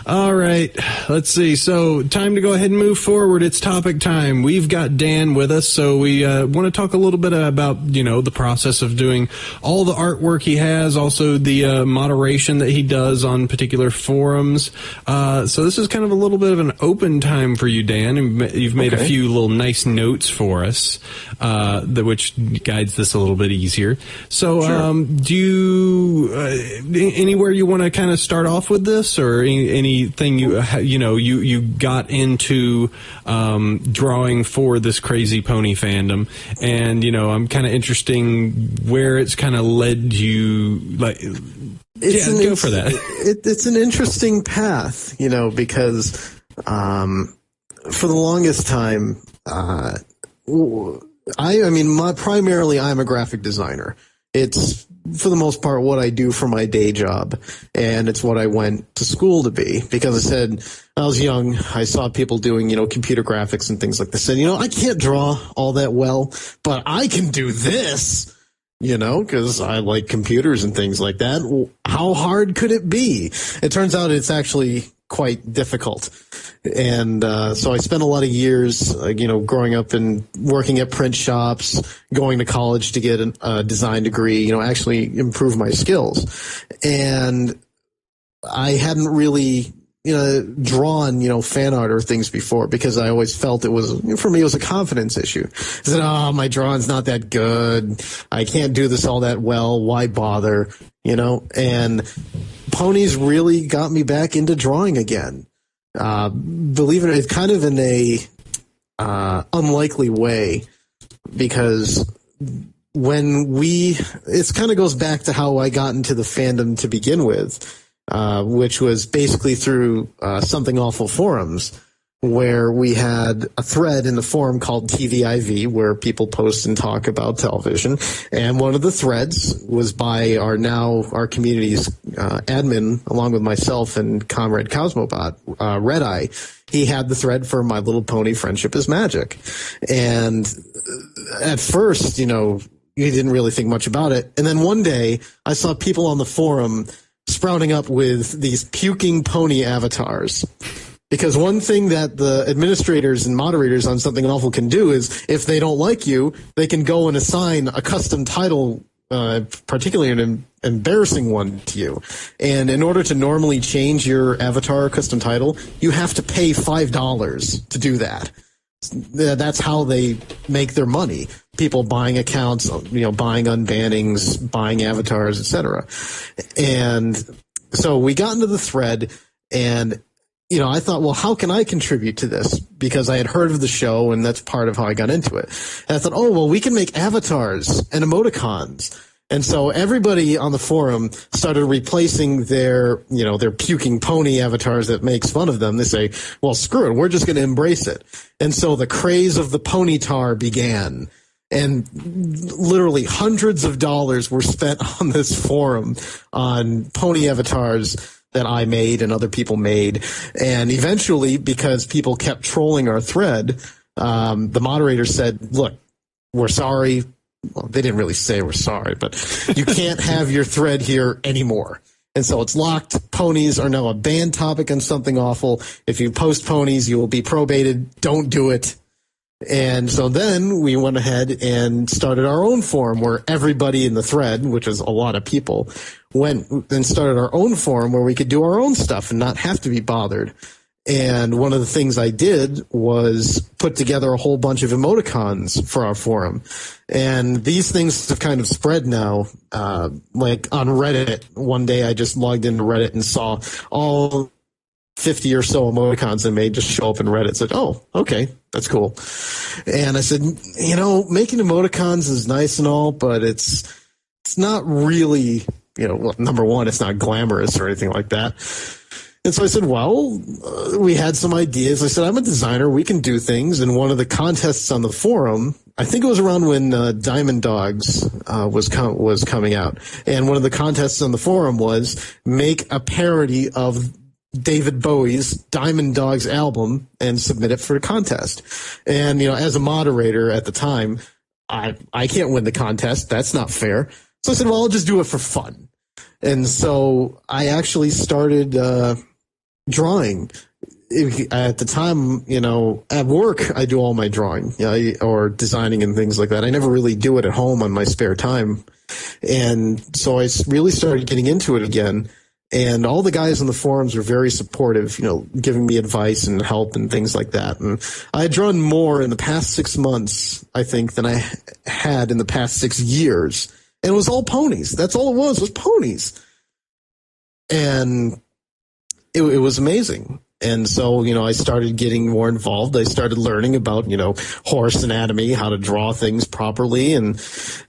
All right, let's see. So time to go ahead and move forward. It's topic time. We've got Dan with us, so we want to talk a little bit about, the process of doing all the artwork he has, also the moderation that he does on particular forums. So this is kind of a little bit of an open time for you, Dan. You've made a few little nice notes for us, which guides this a little bit easier. So Sure. Do you, anywhere you want to kind of start off with this, or anything you got into drawing for this crazy pony fandom, and I'm kind of interesting where it's kind of led you. Like, go for that. It's an interesting path, because for the longest time, primarily I'm a graphic designer. It's, for the most part, what I do for my day job, and it's what I went to school to be. Because I said, I was young, I saw people doing, computer graphics and things like this. And, I can't draw all that well, but I can do this, because I like computers and things like that. How hard could it be? It turns out it's actually quite difficult. And so I spent a lot of years, growing up and working at print shops, going to college to get a design degree, actually improve my skills. And I hadn't really, drawn, fan art or things before, because I always felt for me, it was a confidence issue. I said, my drawing's not that good. I can't do this all that well. Why bother? And ponies really got me back into drawing again. Believe it or not, it's kind of in a unlikely way, because it kind of goes back to how I got into the fandom to begin with, which was basically through Something Awful forums, where we had a thread in the forum called TVIV, where people post and talk about television. And one of the threads was by our community's admin, along with myself and Comrade Cosmobot, Red Eye. He had the thread for My Little Pony Friendship is Magic. And at first, he didn't really think much about it. And then one day I saw people on the forum sprouting up with these puking pony avatars. Because one thing that the administrators and moderators on Something Awful can do is, if they don't like you, they can go and assign a custom title, particularly an embarrassing one, to you. And in order to normally change your avatar custom title, you have to pay $5 to do that. That's how they make their money. People buying accounts, buying unbannings, buying avatars, etc. And so we got into the thread, and I thought, well, how can I contribute to this? Because I had heard of the show, and that's part of how I got into it. And I thought, we can make avatars and emoticons. And so everybody on the forum started replacing their puking pony avatars that makes fun of them. They say, well, screw it, we're just going to embrace it. And so the craze of the ponytar began. And literally hundreds of dollars were spent on this forum on pony avatars that I made and other people made. And eventually, because people kept trolling our thread, the moderator said, look, we're sorry. Well, they didn't really say we're sorry, but you can't have your thread here anymore. And so it's locked. Ponies are now a banned topic on Something Awful. If you post ponies, you will be probated. Don't do it. And so then we went ahead and started our own forum, where everybody in the thread, which is a lot of people, went and started our own forum where we could do our own stuff and not have to be bothered. And one of the things I did was put together a whole bunch of emoticons for our forum. And these things have kind of spread now. Like on Reddit, one day I just logged into Reddit and saw all 50 or so emoticons I made just show up in Reddit. Said, oh, okay, that's cool. And I said, making emoticons is nice and all, but it's not really, well, number one, it's not glamorous or anything like that. And so I said, well, we had some ideas. I said, I'm a designer. We can do things. And one of the contests on the forum, I think it was around when Diamond Dogs was coming out. And one of the contests on the forum was make a parody of David Bowie's Diamond Dogs album and submit it for a contest. And, as a moderator at the time, I can't win the contest. That's not fair. So I said, well, I'll just do it for fun. And so I actually started drawing. At the time, at work, I do all my drawing, or designing and things like that. I never really do it at home on my spare time. And so I really started getting into it again. And all the guys on the forums were very supportive, giving me advice and help and things like that. And I had drawn more in the past 6 months, I think, than I had in the past 6 years. And it was all ponies. That's all it was ponies. And it was amazing. And so, I started getting more involved. I started learning about, horse anatomy, how to draw things properly. And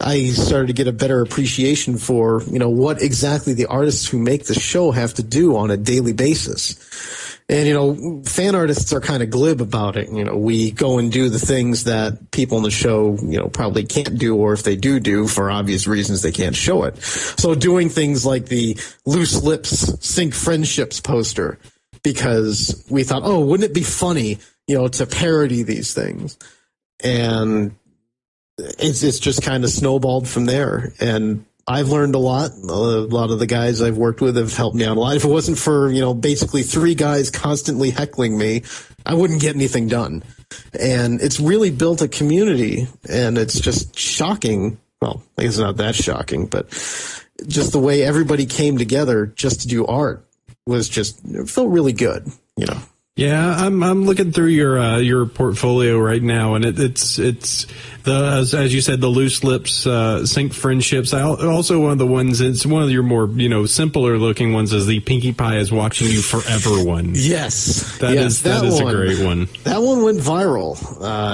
I started to get a better appreciation for, what exactly the artists who make the show have to do on a daily basis. And, fan artists are kind of glib about it. We go and do the things that people in the show, probably can't do, or if they do for obvious reasons, they can't show it. So doing things like the Loose Lips Sync Friendships poster, because we thought, oh, wouldn't it be funny, to parody these things? And it's just kind of snowballed from there. And I've learned a lot. A lot of the guys I've worked with have helped me out a lot. If it wasn't for, basically 3 guys constantly heckling me, I wouldn't get anything done. And it's really built a community, and it's just shocking. Well, I guess it's not that shocking, but just the way everybody came together just to do art was just, it felt really good, Yeah, I'm looking through your portfolio right now, and it's as you said, the Loose Lips Sync Friendships. Also one of the ones, it's one of your more simpler looking ones, is the Pinkie Pie is watching you forever one. Yes, that is a great one. That one went viral.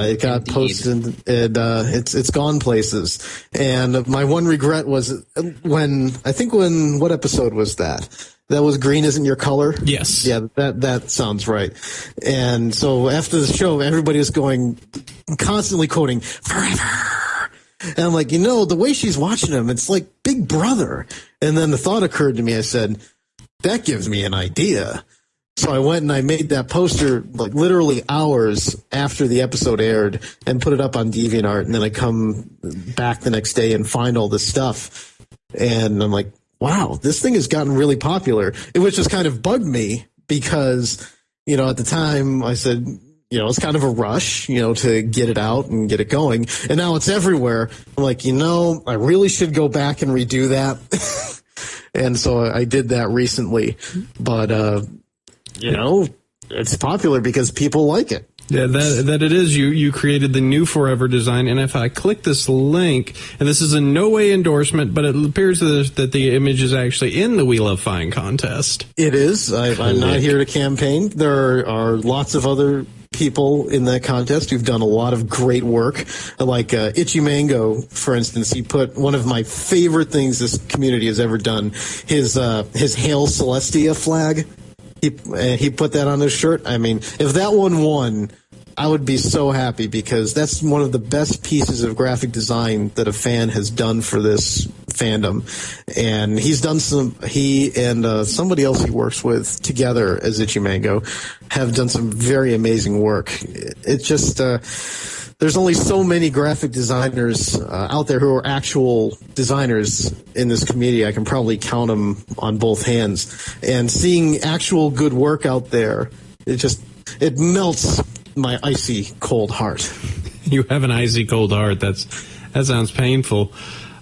It got posted. It's gone places. And my one regret was when what episode was that? That was Green Isn't Your Color? Yes. Yeah, that sounds right. And so after the show, everybody was constantly quoting, forever. And I'm like, the way she's watching him, it's like Big Brother. And then the thought occurred to me, I said, that gives me an idea. So I went and I made that poster like literally hours after the episode aired and put it up on DeviantArt. And then I come back the next day and find all this stuff. And I'm like, wow, this thing has gotten really popular. Which just kind of bugged me because, at the time I said, it's kind of a rush, to get it out and get it going. And now it's everywhere. I'm like, I really should go back and redo that. And so I did that recently. But, it's popular because people like it. Yeah, that it is. You created the new Forever design, and if I click this link, and this is in no way endorsement, but it appears that the image is actually in the We Love Fine contest. It is. I'm not here to campaign. There are lots of other people in that contest who've done a lot of great work. Like Itchy Mango, for instance, he put one of my favorite things this community has ever done, his Hail Celestia flag. He put that on his shirt. I mean, if that one won, I would be so happy because that's one of the best pieces of graphic design that a fan has done for this fandom. And he and somebody else he works with together as Itchy Mango have done some very amazing work. It's just, there's only so many graphic designers out there who are actual designers in this community. I can probably count them on both hands. And seeing actual good work out there, it melts my icy cold heart. You have an icy cold heart. That sounds painful.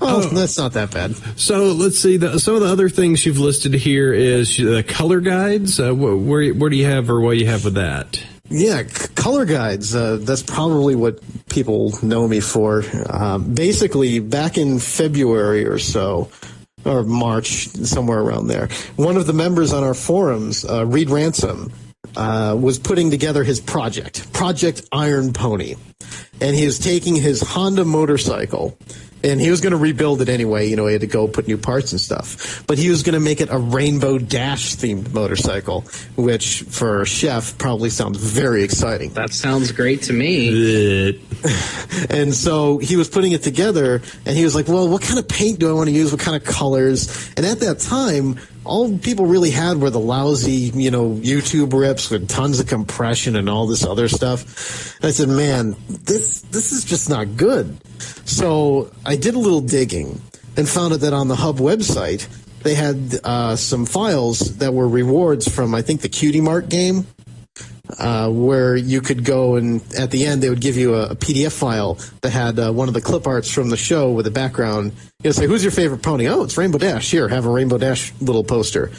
Oh, that's not that bad. So let's see. Some of the other things you've listed here is the color guides. Where do you have, or what do you have with that? Yeah, color guides. That's probably what people know me for. Basically, back in February or so, or March, somewhere around there, one of the members on our forums, Reed Ransom, was putting together his Project Iron Pony. And he was taking his Honda motorcycle, and he was going to rebuild it anyway. He had to go put new parts and stuff. But he was going to make it a Rainbow Dash-themed motorcycle, which, for Chef, probably sounds very exciting. That sounds great to me. And so he was putting it together, and he was like, well, what kind of paint do I want to use? What kind of colors? And at that time, all people really had were the lousy, YouTube rips with tons of compression and all this other stuff. And I said, man, this is just not good. So I did a little digging and found out that on the Hub website, they had some files that were rewards from, I think, the Cutie Mark game, where you could go and at the end they would give you a PDF file that had one of the clip arts from the show with a background. Say, who's your favorite pony? Oh, it's Rainbow Dash. Here, have a Rainbow Dash little poster.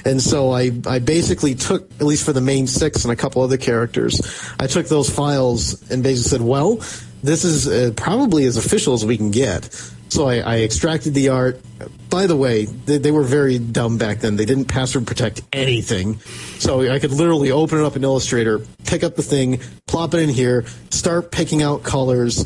And so I basically took, at least for the main 6 and a couple other characters, I took those files and basically said, well, this is probably as official as we can get. So I extracted the art. By the way, they were very dumb back then. They didn't password protect anything. So I could literally open it up in Illustrator, pick up the thing, plop it in here, start picking out colors.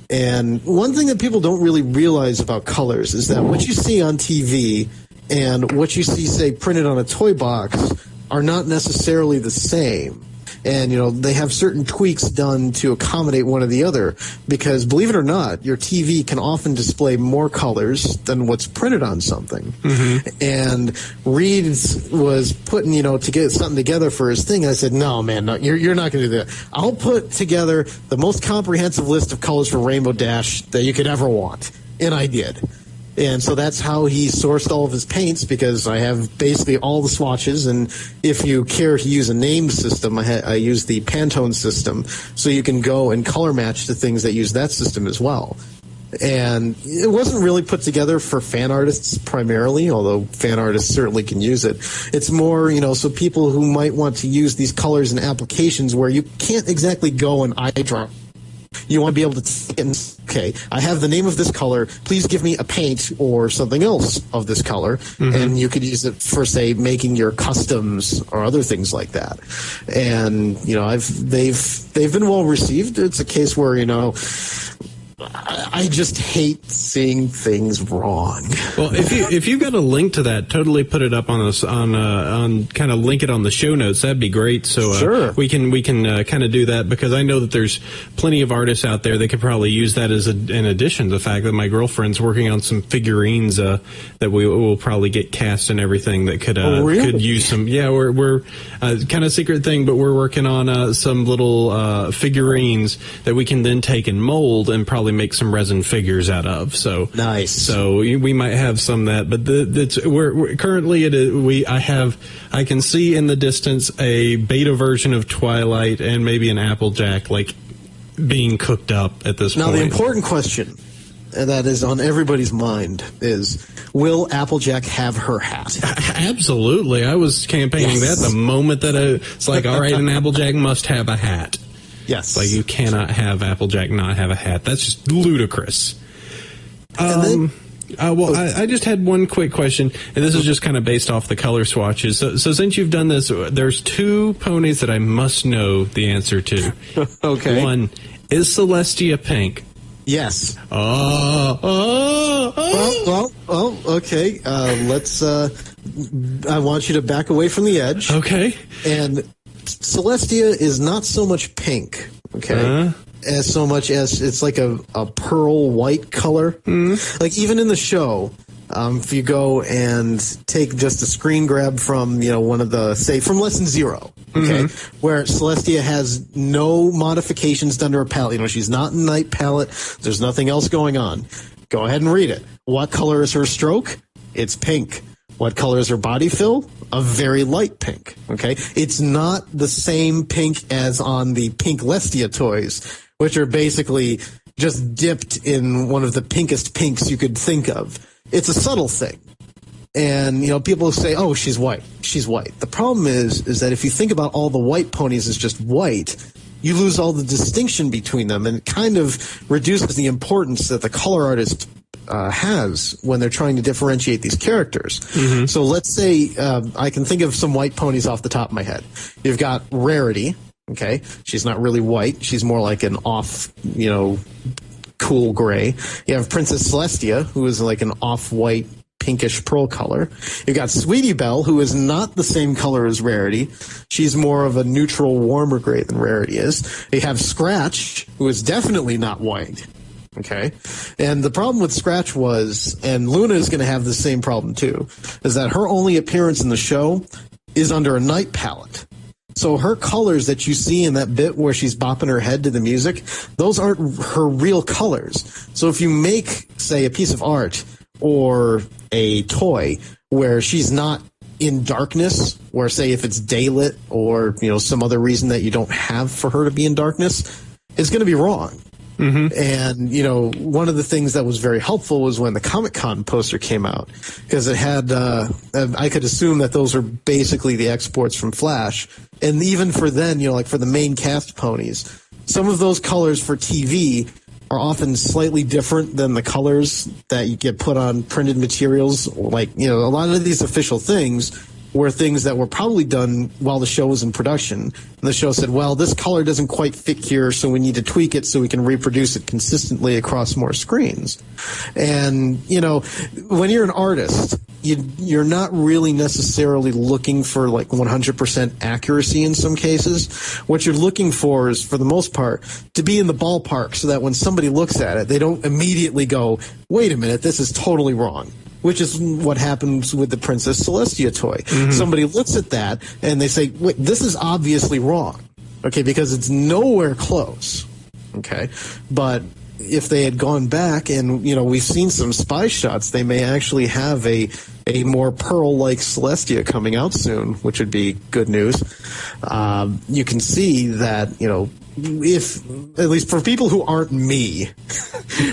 And one thing that people don't really realize about colors is that what you see on TV and what you see, say, printed on a toy box are not necessarily the same. And, they have certain tweaks done to accommodate one or the other because, believe it or not, your TV can often display more colors than what's printed on something. Mm-hmm. And Reed was putting, to get something together for his thing. And I said, no, man, no, you're not going to do that. I'll put together the most comprehensive list of colors for Rainbow Dash that you could ever want. And I did. And so that's how he sourced all of his paints, because I have basically all the swatches. And if you care to use a named system, I use the Pantone system, so you can go and color match the things that use that system as well. And it wasn't really put together for fan artists primarily, although fan artists certainly can use it. It's more, so people who might want to use these colors in applications where you can't exactly go and eye draw. You want to be able to okay, I have the name of this color. Please give me a paint or something else of this color. Mm-hmm. And you could use it for, say, making your customs or other things like that. And, they've been well received. It's a case where, I just hate seeing things wrong. Well, if you've got a link to that, totally put it up on kind of link it on the show notes. That'd be great. So sure. we can kind of do that, because I know that there's plenty of artists out there that could probably use that as in addition to the fact that my girlfriend's working on some figurines that we will probably get cast and everything that could really? could use some. Yeah, we're kind of secret thing, but we're working on some little figurines that we can then take and mold and probably make some resin figures out of. So nice. So we might have some of that, but we're currently I can see in the distance a beta version of Twilight and maybe an Applejack being cooked up at this point. Now the important question that is on everybody's mind is, will Applejack have her hat? Absolutely. I was campaigning that the moment that it's like, all right, an Applejack must have a hat. Yes. You cannot have Applejack not have a hat. That's just ludicrous. I just had one quick question, and this is just kind of based off the color swatches. So since you've done this, there's 2 ponies that I must know the answer to. Okay. One, is Celestia pink? Yes. Oh. Well, okay. Let's, I want you to back away from the edge. Okay. And Celestia is not so much pink, okay, as so much as it's like a pearl white color. Mm. Like even in the show, if you go and take just a screen grab from, one of the, say, from Lesson 0, okay, where Celestia has no modifications done to her palette. She's not in night palette. There's nothing else going on. Go ahead and read it. What color is her stroke? It's pink. What color is her body fill? A very light pink, okay? It's not the same pink as on the Pink Lestia toys, which are basically just dipped in one of the pinkest pinks you could think of. It's a subtle thing. And, people say, oh, she's white. She's white. The problem is that if you think about all the white ponies as just white, you lose all the distinction between them, and it kind of reduces the importance that the color artist has when they're trying to differentiate these characters. So let's say I can think of some white ponies off the top of my head. You've got Rarity. Okay, she's not really white. She's more like an off, cool gray. You have Princess Celestia, who is like an off-white, pinkish pearl color. You've got Sweetie Belle, who is not the same color as Rarity. She's more of a neutral, warmer gray than Rarity is. You have Scratch, who is definitely not white. Okay, and the problem with Scratch was, and Luna is going to have the same problem too, is that her only appearance in the show is under a night palette. So her colors that you see in that bit where she's bopping her head to the music, those aren't her real colors. So if you make, say, a piece of art or a toy where she's not in darkness, where, say, if it's daylit or, some other reason that you don't have for her to be in darkness, it's going to be wrong. And, one of the things that was very helpful was when the Comic-Con poster came out, because it had, I could assume that those are basically the exports from Flash. And even for then, like for the main cast ponies, some of those colors for TV are often slightly different than the colors that you get put on printed materials. Like, a lot of these official things were things that were probably done while the show was in production. And the show said, well, this color doesn't quite fit here, so we need to tweak it so we can reproduce it consistently across more screens. And, when you're an artist, you're not really necessarily looking for like 100% accuracy in some cases. What you're looking for is, for the most part, to be in the ballpark so that when somebody looks at it, they don't immediately go, wait a minute, this is totally wrong. Which is what happens with the Princess Celestia toy. Somebody looks at that and they say, wait, this is obviously wrong. Okay, because it's nowhere close. Okay, but if they had gone back and, we've seen some spy shots, they may actually have a more pearl-like Celestia coming out soon, which would be good news. You can see that, if, at least for people who aren't me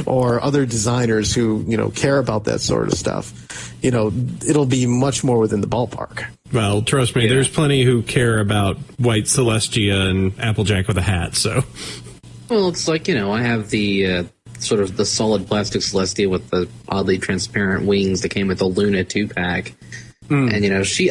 or other designers who, care about that sort of stuff, it'll be much more within the ballpark. Well, trust me, there's plenty who care about white Celestia and Applejack with a hat, so. Well, it's like, I have the sort of the solid plastic Celestia with the oddly transparent wings that came with the Luna 2-pack. And,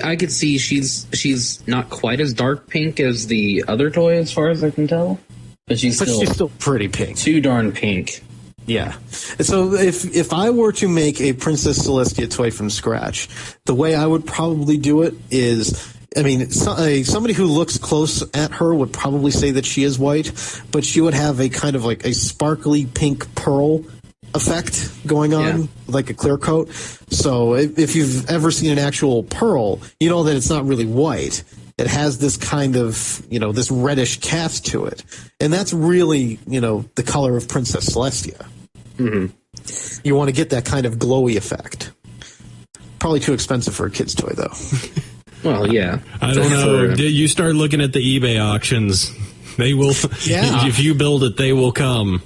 I could see she's not quite as dark pink as the other toy as far as I can tell. But she's still pretty pink. Too darn pink. Yeah. So if I were to make a Princess Celestia toy from scratch, the way I would probably do it is, somebody who looks close at her would probably say that she is white, but she would have a kind of like a sparkly pink pearl effect going on, like a clear coat. So if you've ever seen an actual pearl, you know that it's not really white. It has this kind of, this reddish cast to it. And that's really, the color of Princess Celestia. You want to get that kind of glowy effect. Probably too expensive for a kid's toy, though. Well, yeah. I don't know. You start looking at the eBay auctions. They will, if you build it, they will come.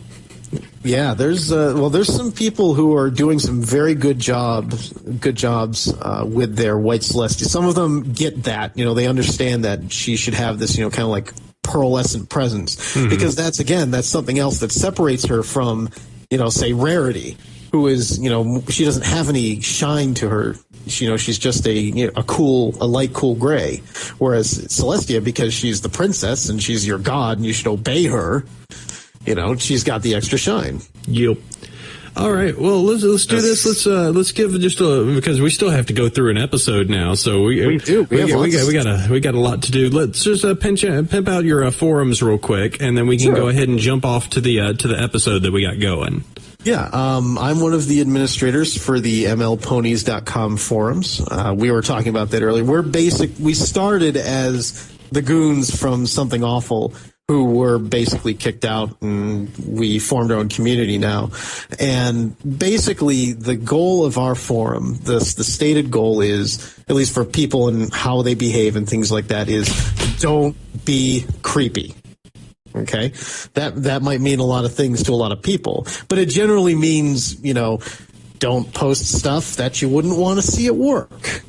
Yeah, there's some people who are doing some very good jobs with their white Celestia. Some of them get that, they understand that she should have this, kind of like pearlescent presence, because that's something else that separates her from, say Rarity, who is, she doesn't have any shine to her. She's just a light cool gray, whereas Celestia, because she's the princess and she's your god and you should obey her, she's got the extra shine. Yep. All right. Well, let's do this. Let's give just because we still have to go through an episode now. So we do. We got a lot to do. Let's just pimp out your forums real quick, and then we can go ahead and jump off to the episode that we got going. Yeah, I'm one of the administrators for the MLPonies.com forums. We were talking about that earlier. We started as the goons from Something Awful, who were basically kicked out, and we formed our own community now. And basically, the goal of our forum, the stated goal is, at least for people and how they behave and things like that, is don't be creepy. Okay? That might mean a lot of things to a lot of people, but it generally means, don't post stuff that you wouldn't want to see at work.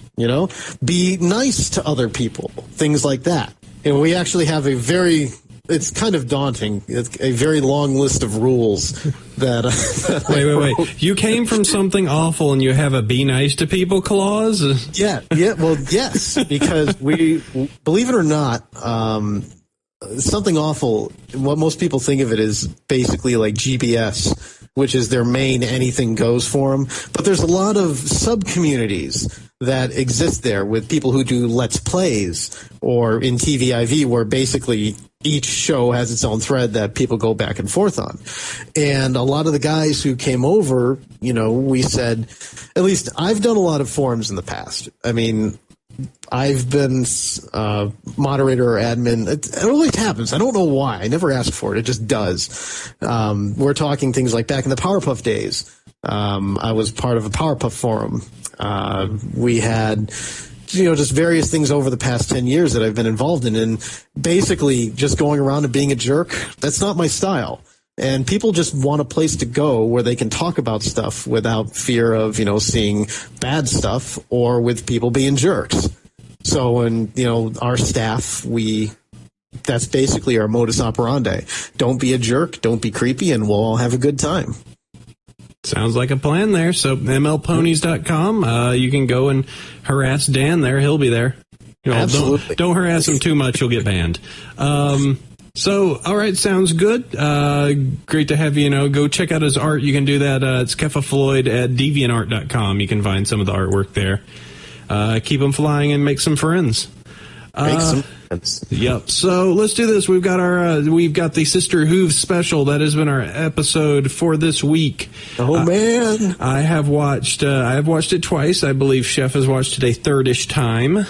Be nice to other people, things like that. And we actually have a very it's kind of daunting. It's a very long list of rules that. Wait. You came from something awful and you have a be nice to people clause? Yeah. Well, yes, because we, believe it or not, something awful, what most people think of it is basically like GBS, which is their main anything goes forum. But there's a lot of sub-communities that exist there with people who do Let's Plays or in TVIV, where basically each show has its own thread that people go back and forth on. And a lot of the guys who came over, we said, at least I've done a lot of forums in the past. I mean, I've been moderator or admin. It always happens. I don't know why. I never ask for it. It just does. We're talking things like back in the Powerpuff days. I was part of a Powerpuff forum. We had, just various things over the past 10 years that I've been involved in. And basically just going around and being a jerk, that's not my style. And people just want a place to go where they can talk about stuff without fear of, seeing bad stuff or with people being jerks. So, and, our staff, that's basically our modus operandi. Don't be a jerk, don't be creepy, and we'll all have a good time. Sounds like a plan there. So mlponies.com, you can go and harass Dan there. He'll be there. Absolutely. Don't harass him too much. You'll get banned. So, all right, sounds good. Great to have you. Go check out his art. You can do that. It's Kefa Floyd at deviantart.com. You can find some of the artwork there. Keep them flying and make some friends. Make some friends. Yep. So let's do this. We've got the Sister Hooves special. That has been our episode for this week. Oh man. I have watched it twice. I believe Chef has watched it a third-ish time.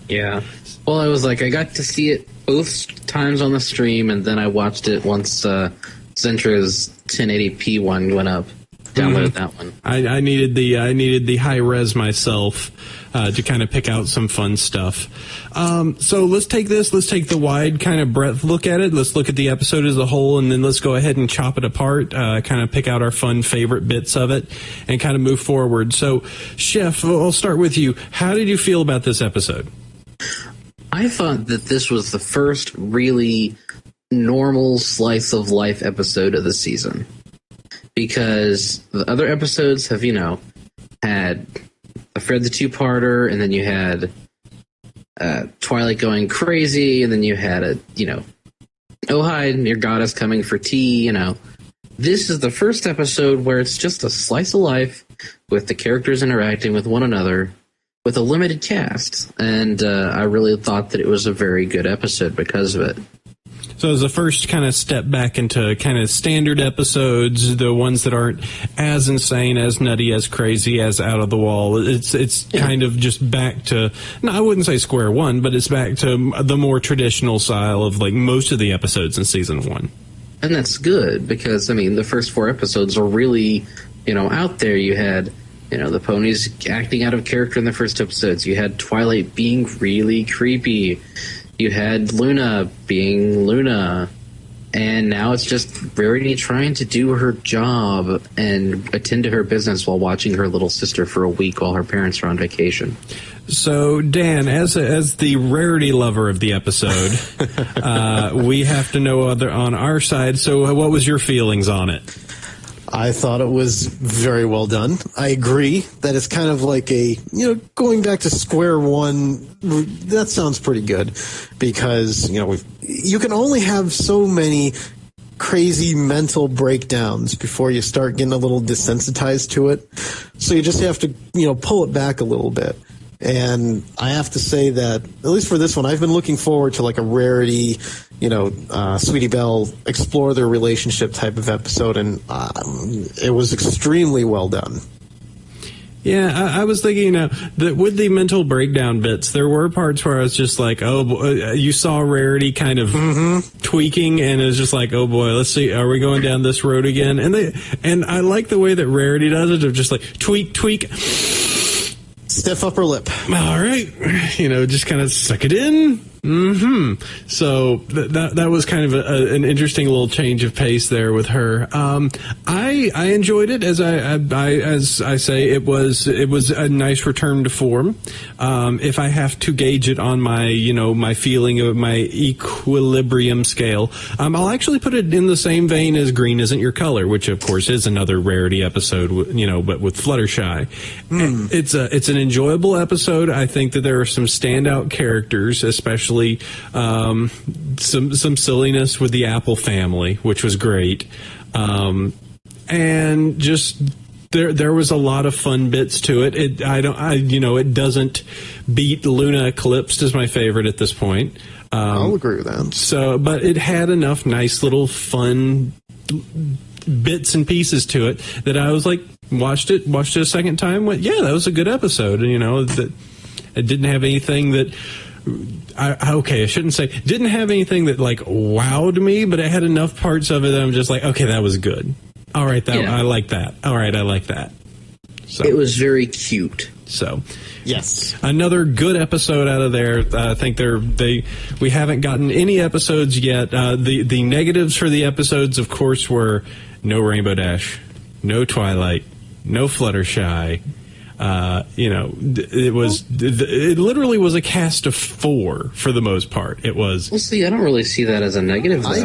Yeah. Well, I was like, I got to see it both times on the stream, and then I watched it once Zentra's 1080p one went up. Downloaded that one. I needed the high res myself to kind of pick out some fun stuff. So let's take the wide kind of breadth look at it. Let's look at the episode as a whole, and then let's go ahead and chop it apart, kind of pick out our fun favorite bits of it, and kind of move forward. So, Chef, I'll start with you. How did you feel about this episode? I thought that this was the first really normal slice of life episode of the season. Because the other episodes have, had a Fred the Two-Parter, and then you had Twilight going crazy, and then you had oh hi, your goddess coming for tea, This is the first episode where it's just a slice of life with the characters interacting with one another with a limited cast. And I really thought that it was a very good episode because of it. So as the first kind of step back into kind of standard episodes, the ones that aren't as insane, as nutty, as crazy, as out of the wall, it's kind of just back to, no, I wouldn't say square one, but it's back to the more traditional style of like most of the episodes in season one. And that's good because, the first 4 episodes are really, out there. You had, the ponies acting out of character in the first episodes. You had Twilight being really creepy. You had Luna being Luna, and now it's just Rarity trying to do her job and attend to her business while watching her little sister for a week while her parents are on vacation. So, Dan, as the Rarity lover of the episode, we have to know on our side. So, what was your feelings on it? I thought it was very well done. I agree that it's kind of like going back to square one. That sounds pretty good because, you can only have so many crazy mental breakdowns before you start getting a little desensitized to it. So you just have to, pull it back a little bit. And I have to say that, at least for this one, I've been looking forward to like a Rarity, Sweetie Belle explore their relationship type of episode, and it was extremely well done. Yeah, I was thinking, that with the mental breakdown bits, there were parts where I was just like, oh, boy, you saw Rarity kind of tweaking, and it was just like, oh boy, let's see, are we going down this road again? And I like the way that Rarity does it, of just like tweak, Stiff upper lip. All right, just kind of suck it in. So that was kind of an interesting little change of pace there with her. I enjoyed it, as I say, it was a nice return to form. If I have to gauge it on my my feeling of my equilibrium scale, I'll actually put it in the same vein as Green Isn't Your Color, which of course is another Rarity episode, but with Fluttershy. It's an enjoyable episode. I think that there are some standout characters, especially some silliness with the Apple family, which was great, and just there was a lot of fun bits to it. It doesn't beat Luna Eclipsed as my favorite at this point. I'll agree with that. So, but it had enough nice little fun bits and pieces to it that I was like, watched it a second time, went, yeah, that was a good episode. That it didn't have anything that I shouldn't say didn't have anything that like wowed me, but it had enough parts of it that I'm just like, okay, that was good. All right, I like that. All right, I like that. So it was very cute. So yes, another good episode out of there. I think we haven't gotten any episodes yet. The negatives for the episodes, of course, were no Rainbow Dash, no Twilight, no Fluttershy. It literally was a cast of 4 for the most part. It was. Well, see, I don't really see that as a negative, though. I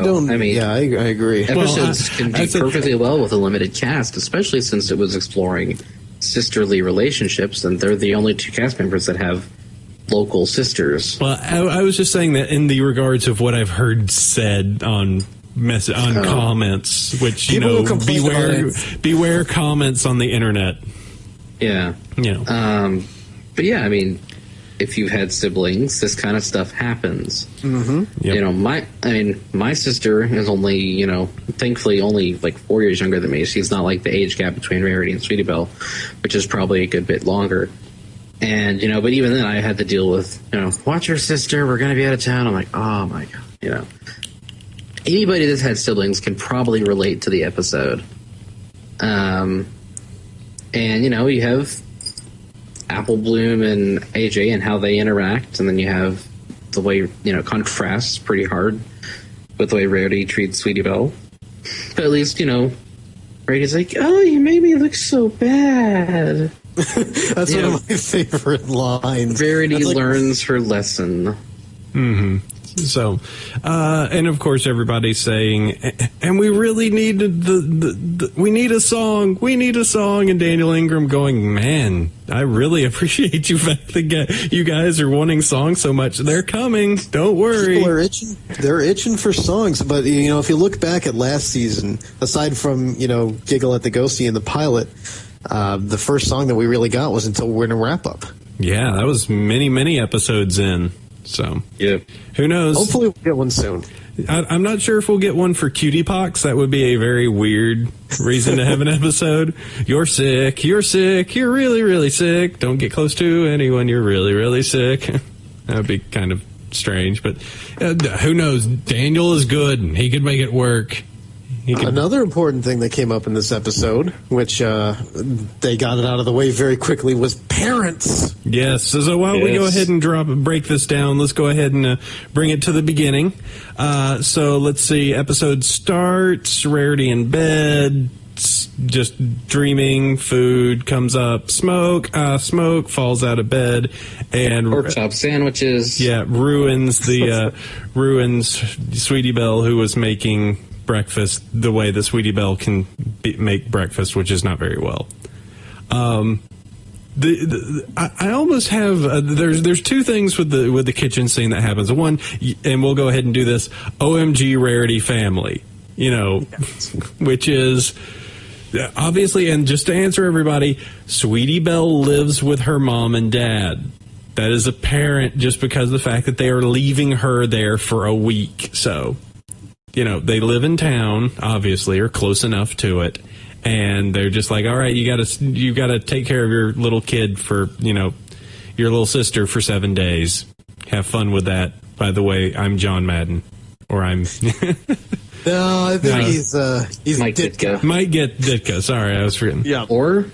agree. Episodes can be perfectly well with a limited cast, especially since it was exploring sisterly relationships, and they're the only 2 cast members that have local sisters. Well, I was just saying that in the regards of what I've heard said on comments, which beware comments on the internet. Yeah. But yeah, I mean, if you've had siblings, this kind of stuff happens. Mm-hmm. Yep. My sister is only, thankfully only like 4 years younger than me. She's not like the age gap between Rarity and Sweetie Belle, which is probably a good bit longer. And, but even then I had to deal with, watch your sister, we're going to be out of town. I'm like, oh my God, Anybody that's had siblings can probably relate to the episode. And, you have Apple Bloom and AJ and how they interact, and then you have the way, contrasts pretty hard with the way Rarity treats Sweetie Belle. But at least, Rarity's like, oh, you made me look so bad. That's one of my favorite lines. Rarity learns her lesson. Mm-hmm. So, and of course, everybody's saying, and we really need we need a song. We need a song. And Daniel Ingram going, man, I really appreciate you guys are wanting songs so much. They're coming. Don't worry. People are itching. They're itching for songs. But, if you look back at last season, aside from, Giggle at the Ghostie and the pilot, the first song that we really got was Until We're in a Wrap Up. Yeah, that was many, many episodes in. So, yeah. Who knows? Hopefully we'll get one soon. I'm not sure if we'll get one for Cutie Pox. That would be a very weird reason to have an episode. You're sick. You're sick. You're really, really sick. Don't get close to anyone. You're really, really sick. That would be kind of strange, but who knows? Daniel is good, and he could make it work. Another important thing that came up in this episode, which they got it out of the way very quickly, was parents. Yes. So why don't we go ahead and break this down? Let's go ahead and bring it to the beginning. So let's see. Episode starts. Rarity in bed, just dreaming. Food comes up. Smoke falls out of bed and pork chop sandwiches. Yeah, ruins Sweetie Belle, who was making breakfast the way that Sweetie Belle can make breakfast, which is not very well. I almost have there's 2 things with the kitchen scene that happens. One, and we'll go ahead and do this. OMG Rarity family, which is obviously, and just to answer everybody, Sweetie Belle lives with her mom and dad. That is apparent just because of the fact that they are leaving her there for a week. So, they live in town, obviously, or close enough to it, and they're just like, all right, you gotta take care of your little kid for, your little sister for 7 days. Have fun with that. By the way, I'm John Madden, or I'm. No, I think he's Mike Ditka. Mike Ditka. Sorry, I was forgetting. Yeah. Or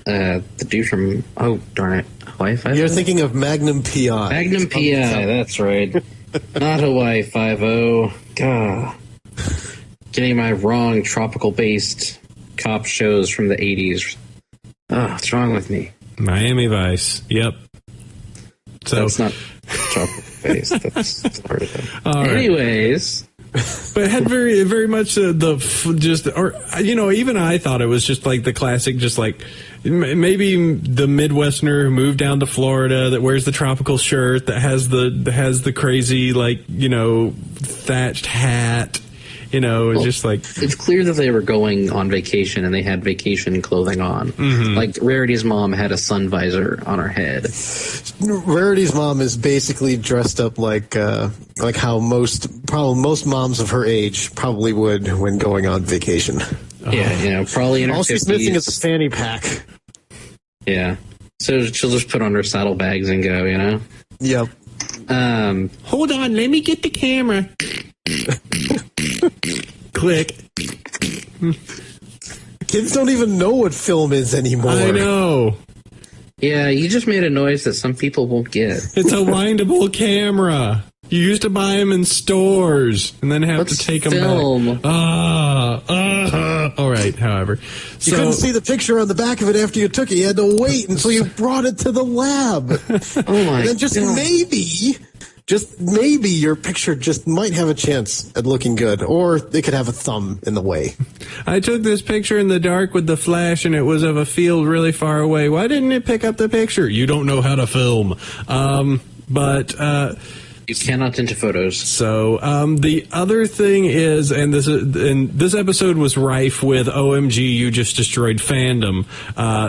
The dude from, oh, darn it, Hawaii Five-O? You're thinking of Magnum PI. Magnum PI, that's right. Not Hawaii Five-O. God. Getting my wrong tropical-based cop shows from the 80s. Oh, what's wrong with me? Miami Vice. Yep. So That's not tropical-based. That's part of it. All right. Anyways... But it had very, very much even I thought it was just like the classic, just like maybe the Midwesterner who moved down to Florida that wears the tropical shirt that has the crazy, like, thatched hat. Just like it's clear that they were going on vacation and they had vacation clothing on. Mm-hmm. Like Rarity's mom had a sun visor on her head. Rarity's mom is basically dressed up like how most moms of her age probably would when going on vacation. Yeah, probably in her All 50s. she's missing is a fanny pack. Yeah, so she'll just put on her saddlebags and go. Yep. hold on, let me get the camera. Click. Kids don't even know what film is anymore. I know. Yeah, you just made a noise that some people won't get. It's a windable camera. You used to buy them in stores and then have to take them film. back. All right, however. You couldn't see the picture on the back of it after you took it. You had to wait until you brought it to the lab. Oh my And then just maybe your picture just might have a chance at looking good, or they could have a thumb in the way. I took this picture in the dark with the flash and it was of a field really far away. Why didn't it pick up the picture? You don't know how to film. You cannot into photos. So the other thing is, and this episode was rife with OMG, you just destroyed fandom.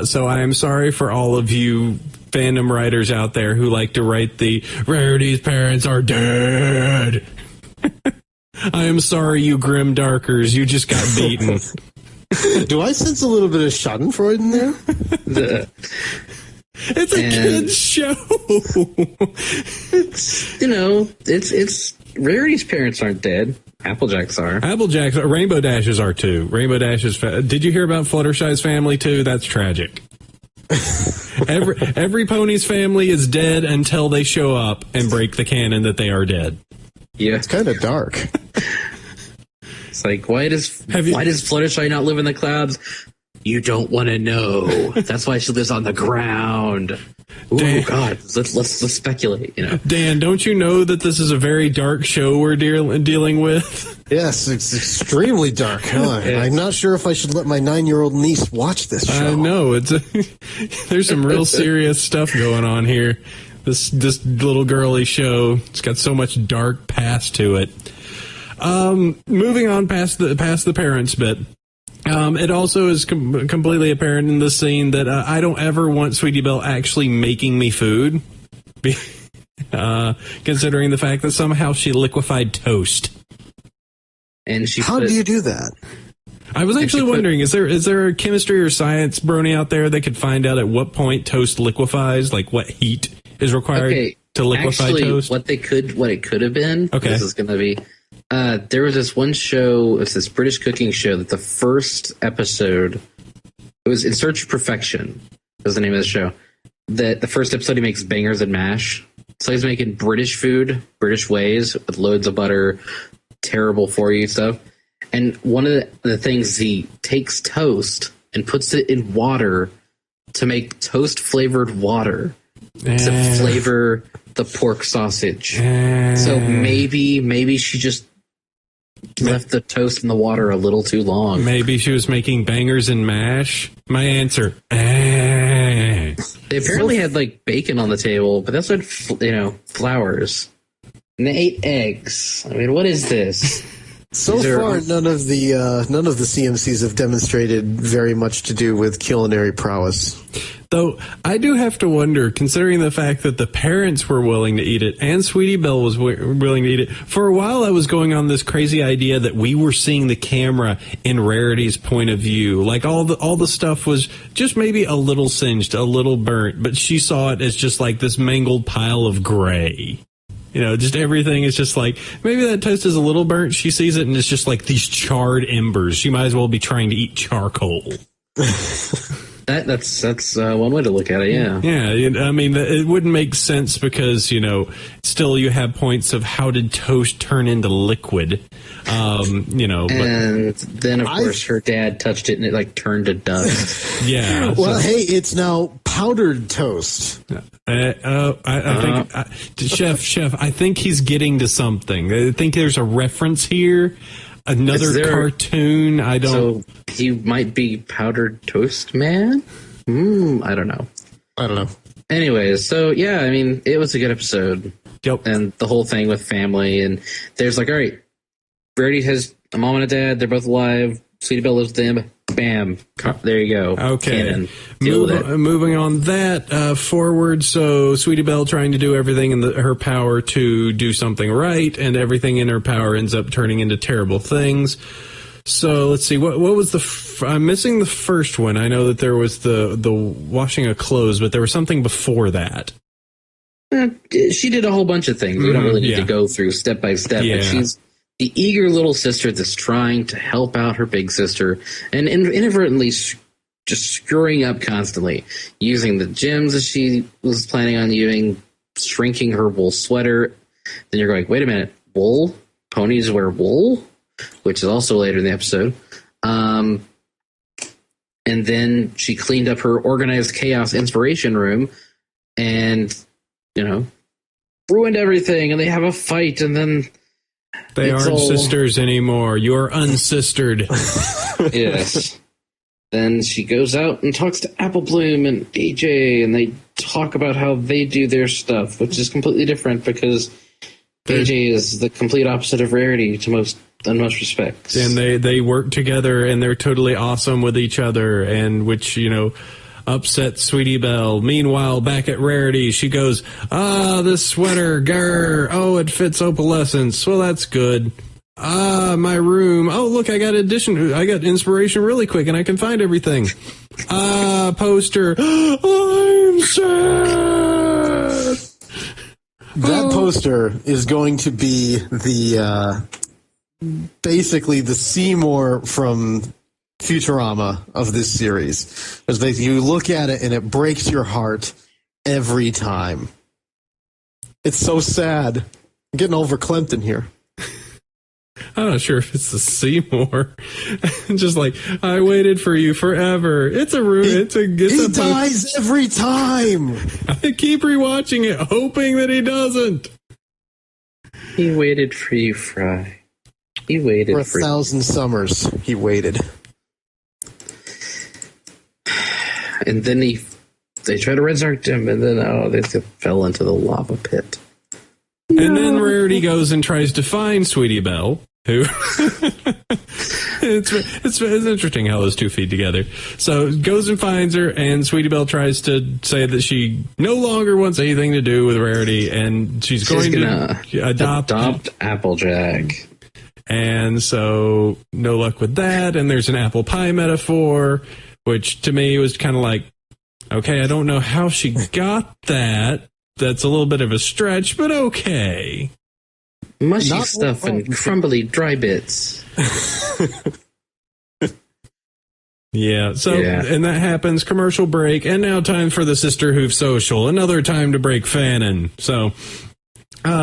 So I am sorry for all of you fandom writers out there who like to write the Rarity's parents are dead. I am sorry, you grim darkers. You just got beaten. Do I sense a little bit of Schadenfreude in there? It's a kid's show. It's Rarity's parents aren't dead. Applejack's are. Applejack's, Rainbow Dashes are too. Rainbow Dashes. Did you hear about Fluttershy's family too? That's tragic. Every pony's family is dead until they show up and break the canon that they are dead. Yeah, It's kind of dark. it's like why does Fluttershy not live in the clouds? You don't want to know. That's why she lives on the ground. Oh God, let's speculate. Dan, don't you know that this is a very dark show we're dealing with? Yes, it's extremely dark. Huh? I'm not sure if I should let my 9-year-old niece watch this show. I know there's some real serious stuff going on here. This little girly show, it's got so much dark past to it. Moving on past the parents bit. It also is completely apparent in this scene that I don't ever want Sweetie Belle actually making me food, considering the fact that somehow she liquefied toast. And How do you do that? I was actually wondering, is there a chemistry or science brony out there that could find out at what point toast liquefies, like what heat is required to liquefy toast? What it could have been. Okay. This is going to be. There was this one show, it's this British cooking show that the first episode, it was In Search of Perfection, was the name of the show. The first episode he makes bangers and mash. So he's making British food, British ways, with loads of butter, terrible for you stuff. And one of the things, he takes toast and puts it in water to make toast flavored water to flavor the pork sausage. So maybe she just left the toast in the water a little too long. Maybe she was making bangers and mash. My answer. They apparently had like bacon on the table, but that's what flowers. And they ate eggs. I mean, what is this? So far, none of the CMCs have demonstrated very much to do with culinary prowess. Though I do have to wonder, considering the fact that the parents were willing to eat it and Sweetie Belle was willing to eat it. For a while, I was going on this crazy idea that we were seeing the camera in Rarity's point of view. Like all the stuff was just maybe a little singed, a little burnt, but she saw it as just like this mangled pile of gray. Just everything is just like, maybe that toast is a little burnt. She sees it and it's just like these charred embers. She might as well be trying to eat charcoal. That's one way to look at it. Yeah. Yeah, I mean, it wouldn't make sense because, still you have points of how did toast turn into liquid, And then, of course, her dad touched it and it like turned to dust. Yeah. Well, hey, it's now powdered toast. I think, Chef, I think he's getting to something. I think there's a reference here. Another cartoon. I don't. So he might be Powdered Toast Man? I don't know. Anyways, so yeah, I mean, it was a good episode. Yep. And the whole thing with family, and there's like, all right, Rarity has a mom and a dad. They're both alive. Sweetie Belle lives with them. Bam. There you go. Okay. Canon. Deal with it. Moving on that forward. So Sweetie Belle trying to do everything in her power to do something right, and everything in her power ends up turning into terrible things. So let's see. What was I'm missing the first one. I know that there was the washing of clothes, but there was something before that. She did a whole bunch of things. We don't really need to go through step by step. Yeah. But she's the eager little sister that's trying to help out her big sister and inadvertently just screwing up constantly, using the gems that she was planning on using, shrinking her wool sweater. Then you're going, wait a minute, wool? Ponies wear wool? Which is also later in the episode. And then she cleaned up her organized chaos inspiration room and, ruined everything. And they have a fight, and then They aren't sisters anymore. You're unsistered. Yes. Then she goes out and talks to Apple Bloom and AJ, and they talk about how they do their stuff, which is completely different because AJ is the complete opposite of Rarity in most respects. And they work together, and they're totally awesome with each other, and which, upset Sweetie Belle. Meanwhile, back at Rarity, she goes, this sweater, grr, oh, it fits opalescence. Well, that's good. My room. Oh, look, I got inspiration really quick, and I can find everything. Poster. I'm sad. That poster is going to be basically the Seymour from Futurama of this series. Because you look at it and it breaks your heart every time. It's so sad. I'm getting over Clemton here. I'm not sure if it's the Seymour. Just like, I waited for you forever. It's a room. He dies every time. I keep rewatching it, hoping that he doesn't. He waited for you, Fry. He waited for 1,000 summers. He waited. And then they try to resurrect him, and then they fell into the lava pit. And then Rarity goes and tries to find Sweetie Belle, who it's interesting how those two feed together. So goes and finds her, and Sweetie Belle tries to say that she no longer wants anything to do with Rarity, and she's going to adopt Applejack. And so no luck with that. And there's an apple pie metaphor, which to me was kind of like, okay, I don't know how she got that. That's a little bit of a stretch, but okay. Mushy stuff and crumbly dry bits. Yeah, and that happens, commercial break, and now time for the Sister Hoof Social. Another time to break Fanon. So,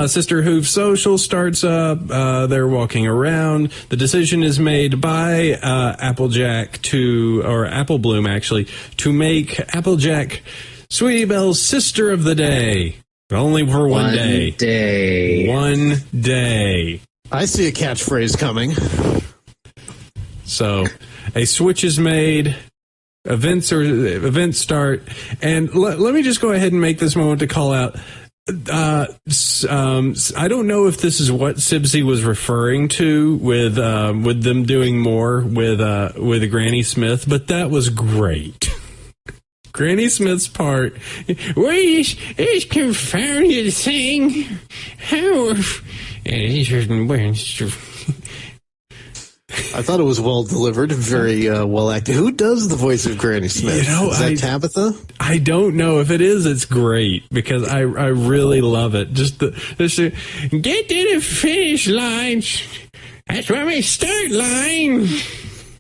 Sister Hoof Social starts up, they're walking around. The decision is made by Apple Bloom, actually, to make Applejack Sweetie Belle's Sister of the Day. Only for one day. One day. I see a catchphrase coming. So, a switch is made. Events start. And let me just go ahead and make this moment to call out. I don't know if this is what Sibsy was referring to with them doing more with Granny Smith, but that was great. Granny Smith's part. What is this confounded thing? How? I thought it was well delivered, very well acted. Who does the voice of Granny Smith? Is that Tabitha? I don't know. If it is, it's great because I really love it. Just get to the finish line. That's where my start line.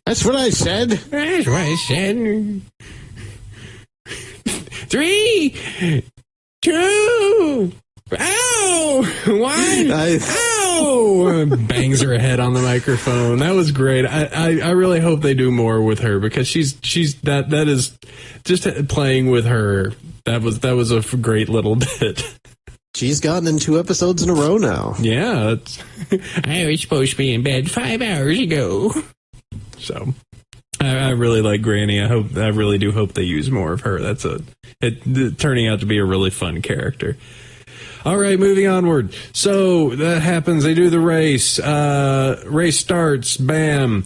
That's what I said. That's what I said. 3, 2, ow, 1, ow, bangs her head on the microphone. That was great. I really hope they do more with her because she's that is just playing with her. That was a great little bit. She's gotten in 2 episodes in a row now. Yeah, I was supposed to be in bed 5 hours ago. So, I really like Granny. I really do hope they use more of her. That's turning out to be a really fun character. All right, moving onward. So that happens. They do the race. Race starts. Bam.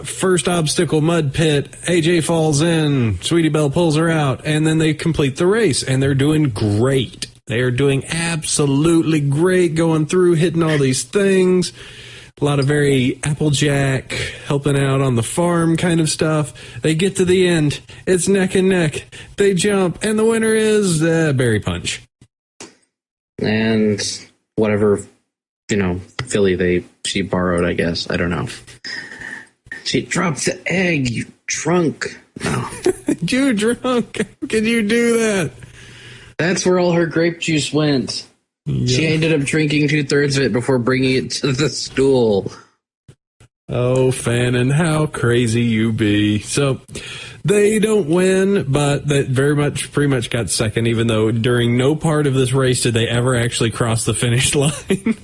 First obstacle, mud pit. AJ falls in. Sweetie Belle pulls her out, and then they complete the race, and they're doing great. They are doing absolutely great, going through, hitting all these things. A lot of very Applejack, helping out on the farm kind of stuff. They get to the end. It's neck and neck. They jump, and the winner is Berry Punch. And whatever, filly she borrowed, I guess. I don't know. She dropped the egg, you drunk. No. You drunk? How can you do that? That's where all her grape juice went. Yeah. She ended up drinking 2/3 of it before bringing it to the stool. Oh, Fannin, how crazy you be. So, they don't win, but they pretty much got second, even though during no part of this race did they ever actually cross the finish line.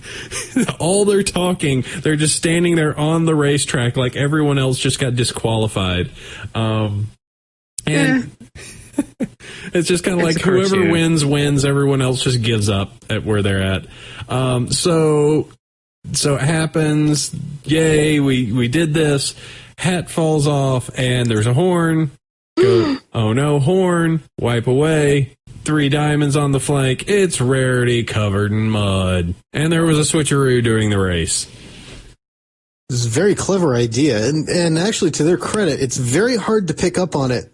All they're talking, they're just standing there on the racetrack like everyone else just got disqualified. It's just kind of like whoever wins, everyone else just gives up at where they're at. So it happens. Yay, we did this. Hat falls off, and there's a horn. Go, oh no, horn. Wipe away. 3 diamonds on the flank. It's Rarity covered in mud. And there was a switcheroo during the race. This is a very clever idea. And actually, to their credit, it's very hard to pick up on it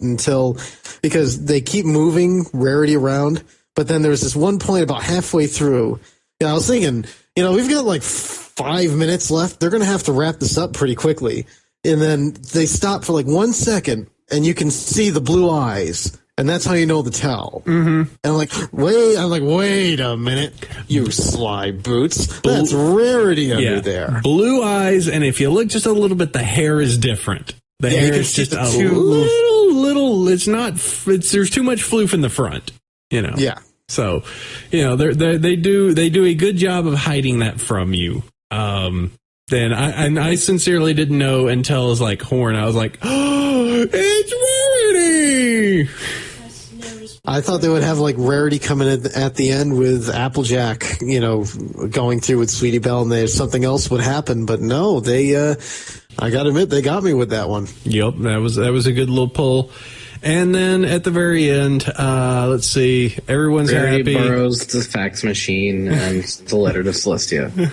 because they keep moving Rarity around. But then there's this one point about halfway through. I was thinking, we've got like 5 minutes left. They're going to have to wrap this up pretty quickly. And then they stop for like 1 second, and you can see the blue eyes. And that's how you know the tell. Mm-hmm. And I'm like, wait a minute, you sly boots. That's Rarity under there. Blue eyes, and if you look just a little bit, the hair is different. The hair is just a little. It's not. There's too much floof in the front. Yeah. So, they do a good job of hiding that from you. Then I sincerely didn't know until it was like horn. I was like, oh, it's Rarity. I thought they would have like Rarity coming in at the end with Applejack, going through with Sweetie Belle, and something else would happen. But no, I gotta admit, they got me with that one. Yep, that was a good little pull. And then at the very end, let's see, everyone's Rarity happy. Borrows the fax machine and the letter to Celestia.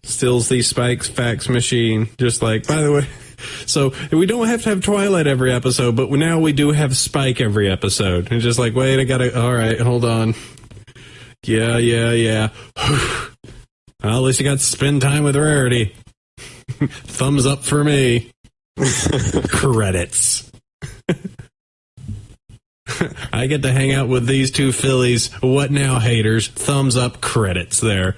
Steals the Spike's fax machine, just like, by the way. So we don't have to have Twilight every episode, but now we do have Spike every episode. And just like, wait, all right, hold on. Yeah. Well, at least you got to spend time with Rarity. Thumbs up for me. Credits. I get to hang out with these 2 fillies. What now, haters? Thumbs up, credits there.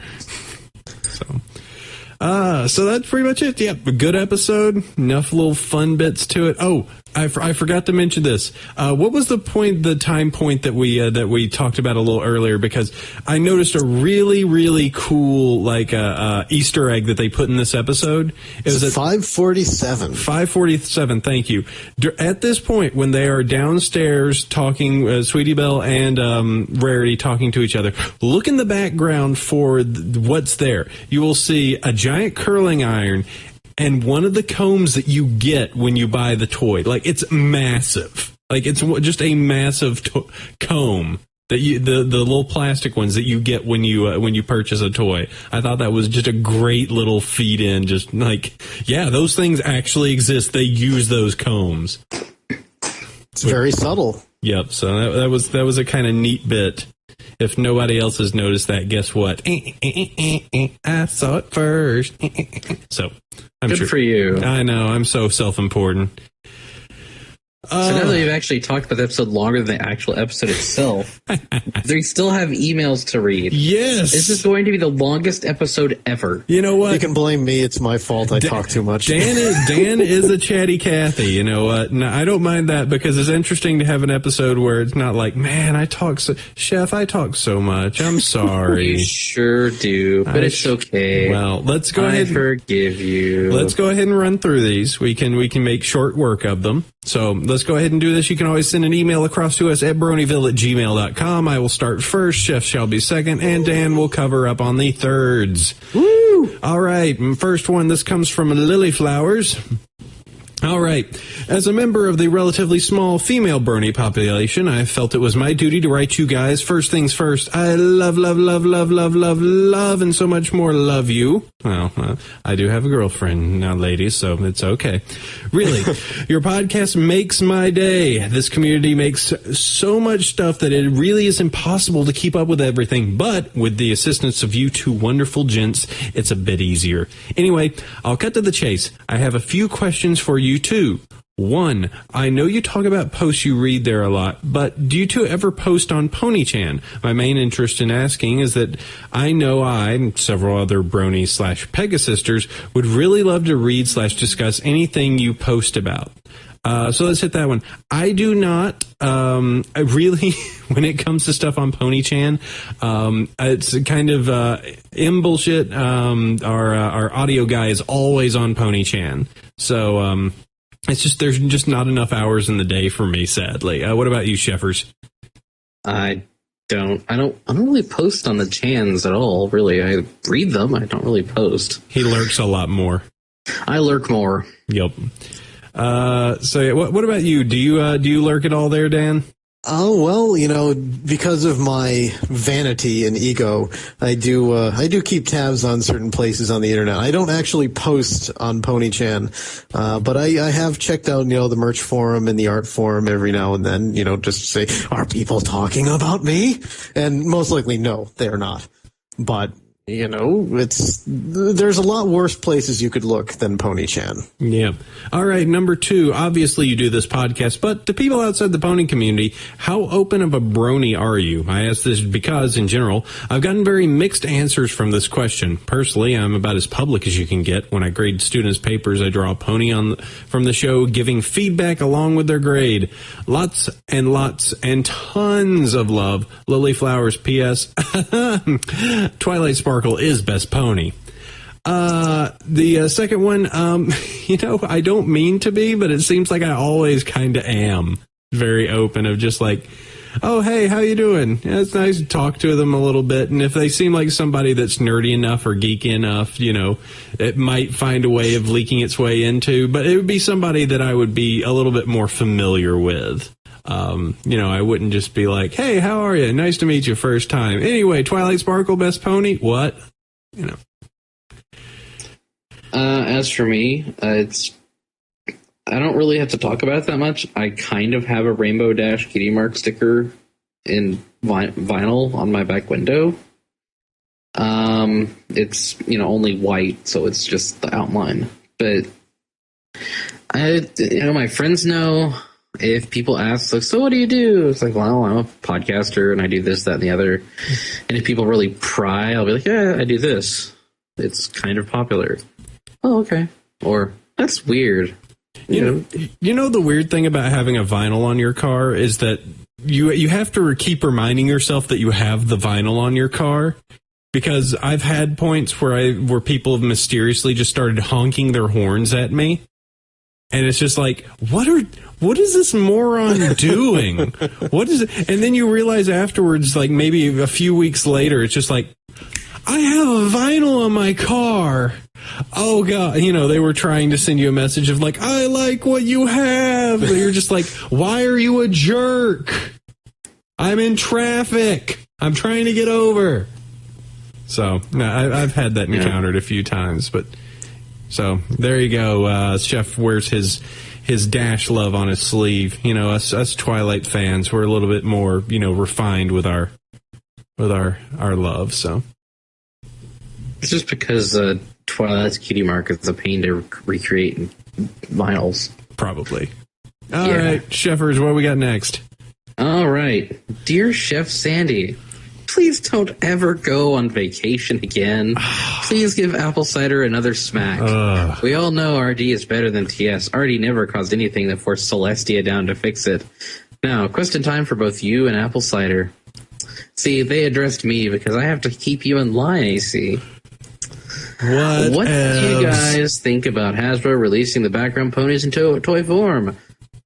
So that's pretty much it. Yep, a good episode. Enough little fun bits to it. Oh, I forgot to mention this. What was the time point that we talked about a little earlier? Because I noticed a really, really cool Easter egg that they put in this episode. It was at 5:47. 5:47. Thank you. At this point, when they are downstairs talking, Sweetie Belle and Rarity talking to each other, look in the background for what's there. You will see a giant curling iron and one of the combs that you get when you buy the toy. Like, it's massive. Like, it's just a massive comb that the little plastic ones that you get when you purchase a toy. I thought that was just a great little feed in. Just like, yeah, those things actually exist. They use those combs. It's very subtle. Yep. So that was a kind of neat bit. If nobody else has noticed that, guess what? I saw it first. So, I'm Good sure. for you. I know. I'm so self-important. So now that we've actually talked about the episode longer than the actual episode itself, they still have emails to read. Yes. This is going to be the longest episode ever. You know what? You can blame me. It's my fault. I talk too much. Dan is a chatty Cathy. You know what? No, I don't mind that because it's interesting to have an episode where it's not like, man, Chef, I talk so much. I'm sorry. You sure do, but it's okay. Well, let's go I ahead. forgive you. Let's go ahead and run through these. We can make short work of them. So let's go ahead and do this. You can always send an email across to us at bronyville@gmail.com. I will start first. Chef shall be second, and Dan will cover up on the thirds. Woo! All right. First one. This comes from Lily Flowers. All right. As a member of the relatively small female brony population, I felt it was my duty to write you guys. First things first, I love, and so much more love you. Well, I do have a girlfriend now, ladies, so it's okay. Really, your podcast makes my day. This community makes so much stuff that it really is impossible to keep up with everything, but with the assistance of you two wonderful gents, it's a bit easier. Anyway, I'll cut to the chase. I have a few questions for you two. One, I know you talk about posts you read there a lot, but do you two ever post on PonyChan? My main interest in asking is that I know I and several other brony/Pegasisters would really love to read/discuss anything you post about. So let's hit that one. I do not, I really, when it comes to stuff on PonyChan, it's kind of, bullshit. Our audio guy is always on PonyChan. So, it's just, there's just not enough hours in the day for me, sadly. What about you, Sheffers? I don't really post on the chans at all, really. I read them. I don't really post. He lurks a lot more. I lurk more. Yep. So yeah, what about you? Do you lurk at all there, Dan? Oh, well, because of my vanity and ego, I do keep tabs on certain places on the internet. I don't actually post on PonyChan, but I have checked out, the merch forum and the art forum every now and then, just to say, are people talking about me? And most likely, no, they're not. But, there's a lot worse places you could look than PonyChan. Yeah. All right. Number 2, obviously you do this podcast, but to people outside the pony community, how open of a brony are you? I ask this because, in general, I've gotten very mixed answers from this question. Personally, I'm about as public as you can get. When I grade students' papers, I draw a pony from the show, giving feedback along with their grade. Lots and tons of love. Lily Flowers, P.S. Twilight Sparkle is best pony. The second one, I don't mean to be, but it seems like I always kind of am very open of just like, oh, hey, how you doing? Yeah, it's nice to talk to them a little bit. And if they seem like somebody that's nerdy enough or geeky enough, it might find a way of leaking its way into, but it would be somebody that I would be a little bit more familiar with. I wouldn't just be like, hey, how are you? Nice to meet you first time. Anyway, Twilight Sparkle, best pony? What? As for me, I don't really have to talk about it that much. I kind of have a Rainbow Dash Kitty Mark sticker in vinyl on my back window. It's, only white, so it's just the outline. But my friends know. If people ask, like, so what do you do? It's like, well, I'm a podcaster and I do this, that, and the other. And if people really pry, I'll be like, yeah, I do this. It's kind of popular. Oh, okay. Or, that's weird. You know the weird thing about having a vinyl on your car is that you have to keep reminding yourself that you have the vinyl on your car. Because I've had points where people have mysteriously just started honking their horns at me. And it's just like, what is this moron doing? What is it? And then you realize afterwards, like maybe a few weeks later, it's just like, I have a vinyl on my car. Oh God, they were trying to send you a message of like, I like what you have. But you're just like, why are you a jerk? I'm in traffic. I'm trying to get over. So I've had that encountered a few times, but. So there you go. Chef wears his Dash love on his sleeve. Us Twilight fans, we're a little bit more, refined with our love. So it's just because Twilight's Kitty Mark is a pain to recreate in vinyls. Probably. All Yeah. right, Sheffers, what we got next? All right. Dear Chef Sandy, please don't ever go on vacation again. Please give Apple Cider another smack. We all know RD is better than TS. RD never caused anything that forced Celestia down to fix it. Now, question time for both you and Apple Cider. See, they addressed me because I have to keep you in line, AC. What do you guys think about Hasbro releasing the background ponies in toy form?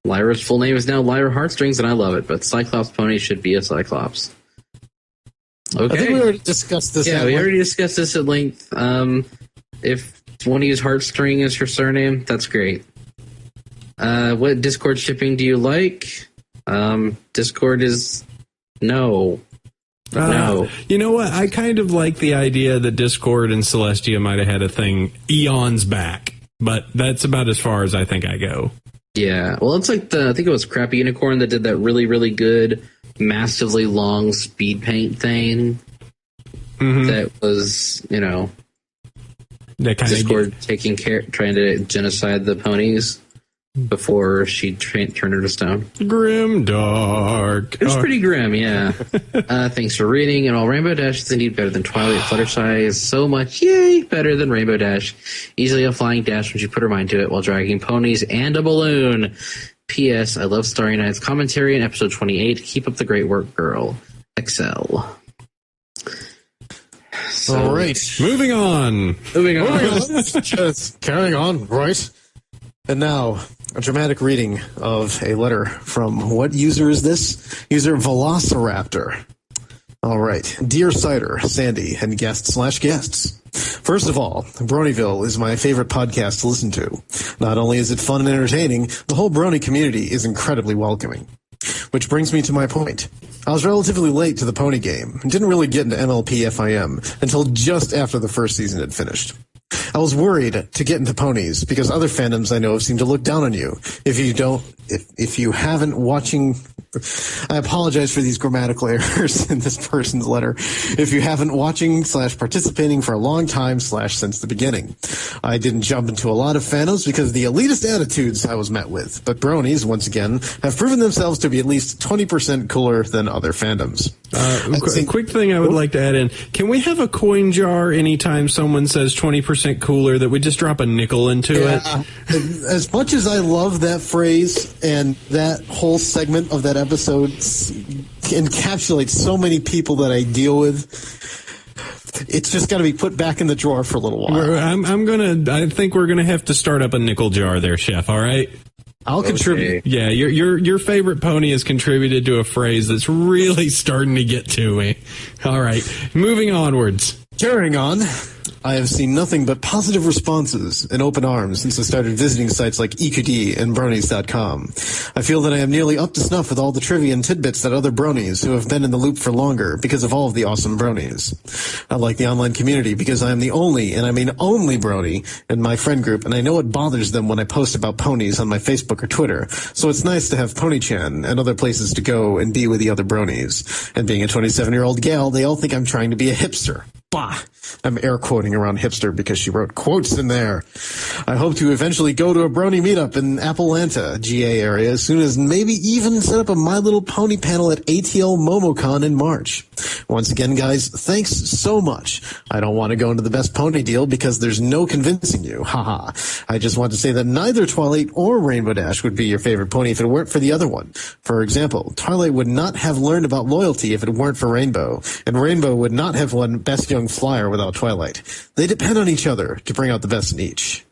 Lyra's full name is now Lyra Heartstrings, and I love it, but Cyclops pony should be a Cyclops. Okay. I think we already discussed this. Yeah, we already discussed this at length. If you want to use Heartstring as your surname, that's great. What Discord shipping do you like? Discord is no. No. You know what? I kind of like the idea that Discord and Celestia might have had a thing eons back, but that's about as far as I think I go. Yeah. Well, it's like I think it was Crappy Unicorn that did that really, really good, massively long speed paint thing. Mm-hmm. That was, That kind Discord trying to genocide the ponies before she turned her to stone. Grim dark. It was pretty grim, yeah. Thanks for reading. And while Rainbow Dash is indeed better than Twilight, Fluttershy is so much, yay, better than Rainbow Dash. Easily a flying dash when she put her mind to it while dragging ponies and a balloon. P.S. I love Starry Night's commentary in episode 28. Keep up the great work, girl. XL. All right. Moving on. Just carrying on, right? And now, a dramatic reading of a letter from what user is this? User Velociraptor. All right. Dear Cider, Sandy, and guests. First of all, Bronyville is my favorite podcast to listen to. Not only is it fun and entertaining, the whole Brony community is incredibly welcoming. Which brings me to my point. I was relatively late to the pony game and didn't really get into MLP FIM until just after the first season had finished. I was worried to get into ponies because other fandoms I know seem to look down on you. If you haven't watching, I apologize for these grammatical errors in this person's letter. If you haven't watching / participating for a long time / since the beginning. I didn't jump into a lot of fandoms because of the elitist attitudes I was met with. But bronies, once again, have proven themselves to be at least 20% cooler than other fandoms. Quick thing I would like to add in. Can we have a coin jar anytime someone says 20% cooler that we just drop a nickel into it? As much as I love that phrase and that whole segment of that episode encapsulates so many people that I deal with, it's just got to be put back in the drawer for a little while. I think we're gonna have to start up a nickel jar there, Chef. All right. I'll contribute. Yeah, your favorite pony has contributed to a phrase that's really starting to get to me. All right, moving onwards. Carrying on, I have seen nothing but positive responses and open arms since I started visiting sites like EQD and bronies.com. I feel that I am nearly up to snuff with all the trivia and tidbits that other bronies who have been in the loop for longer because of all of the awesome bronies. I like the online community because I am the only, and I mean only brony in my friend group, and I know it bothers them when I post about ponies on my Facebook or Twitter, so it's nice to have Pony-chan and other places to go and be with the other bronies. And being a 27-year-old gal, they all think I'm trying to be a hipster. Bah! I'm air quoting around hipster because she wrote quotes in there. I hope to eventually go to a brony meetup in Appalanta, GA area, as soon as maybe even set up a My Little Pony panel at ATL MomoCon in March. Once again, guys, thanks so much. I don't want to go into the best pony deal because there's no convincing you. Haha. I just want to say that neither Twilight or Rainbow Dash would be your favorite pony if it weren't for the other one. For example, Twilight would not have learned about loyalty if it weren't for Rainbow, and Rainbow would not have won Best Young Flyer without Twilight. They depend on each other to bring out the best in each.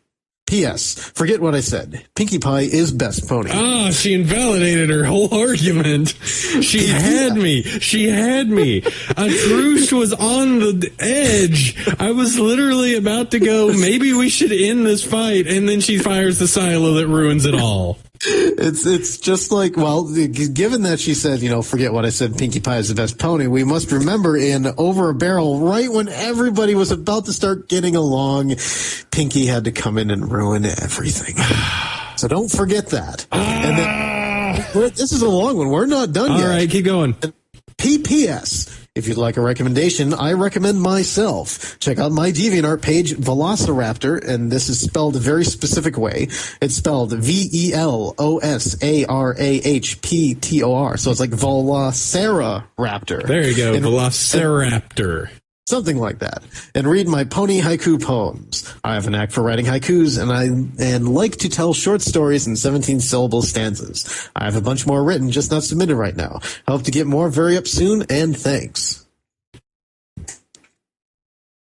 P.S. Forget what I said. Pinkie Pie is best pony. Ah, she invalidated her whole argument. She had me. A truce was on the edge. I was literally about to go, maybe we should end this fight, and then she fires the silo that ruins it all. It's just like, well, given that she said, forget what I said, Pinkie Pie is the best pony, we must remember in Over a Barrel, right when everybody was about to start getting along, Pinkie had to come in and ruin everything. So don't forget that. And then, this is a long one. We're not done yet. All right, keep going. P.P.S. If you'd like a recommendation, I recommend myself. Check out my DeviantArt page, Velociraptor, and this is spelled a very specific way. It's spelled Velosarahptor. So it's like Velociraptor. There you go, Velociraptor. Something like that. And read my pony haiku poems. I have a knack for writing haikus, and I like to tell short stories in 17-syllable stanzas. I have a bunch more written, just not submitted right now. I hope to get more very up soon, and thanks.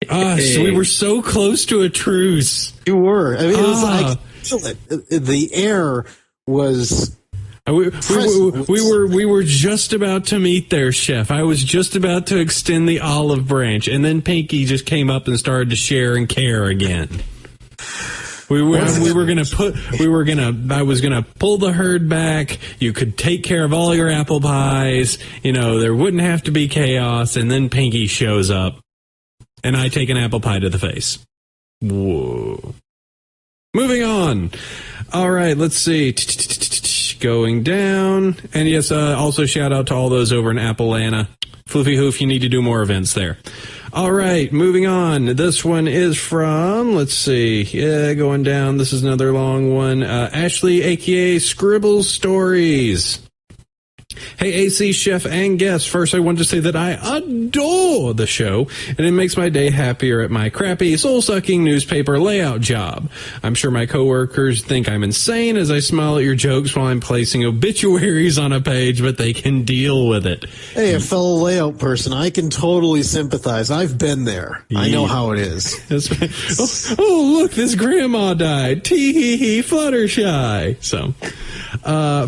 So we were so close to a truce. You were. I mean, it was like, the air was... We were just about to meet there, Chef. I was just about to extend the olive branch, and then Pinky just came up and started to share and care again. I was gonna pull the herd back. You could take care of all your apple pies. There wouldn't have to be chaos. And then Pinky shows up, and I take an apple pie to the face. Whoa. Moving on. All right, let's see. Going down. And yes, also shout out to all those over in Appalana. Floofy Hoof, you need to do more events there. All right, moving on. This one is from, let's see. Yeah, going down. This is another long one. Ashley, a.k.a. Scribble Stories. Hey, AC, Chef, and guests. First, I want to say that I adore the show, and it makes my day happier at my crappy, soul-sucking newspaper layout job. I'm sure my coworkers think I'm insane as I smile at your jokes while I'm placing obituaries on a page, but they can deal with it. Hey, a fellow layout person, I can totally sympathize. I've been there. I know how it is. Oh, look, this grandma died. Tee-hee-hee, Fluttershy. So...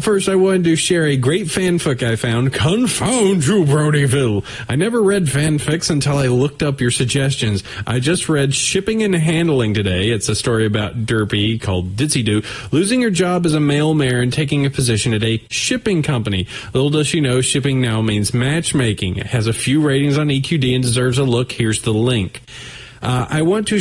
first, I wanted to share a great fanfic I found. Confound you, Brodyville. I never read fanfics until I looked up your suggestions. I just read Shipping and Handling today. It's a story about Derpy called Ditzy Doo losing her job as a mail mayor and taking a position at a shipping company. Little does she know, shipping now means matchmaking. It has a few ratings on EQD and deserves a look. Here's the link. I also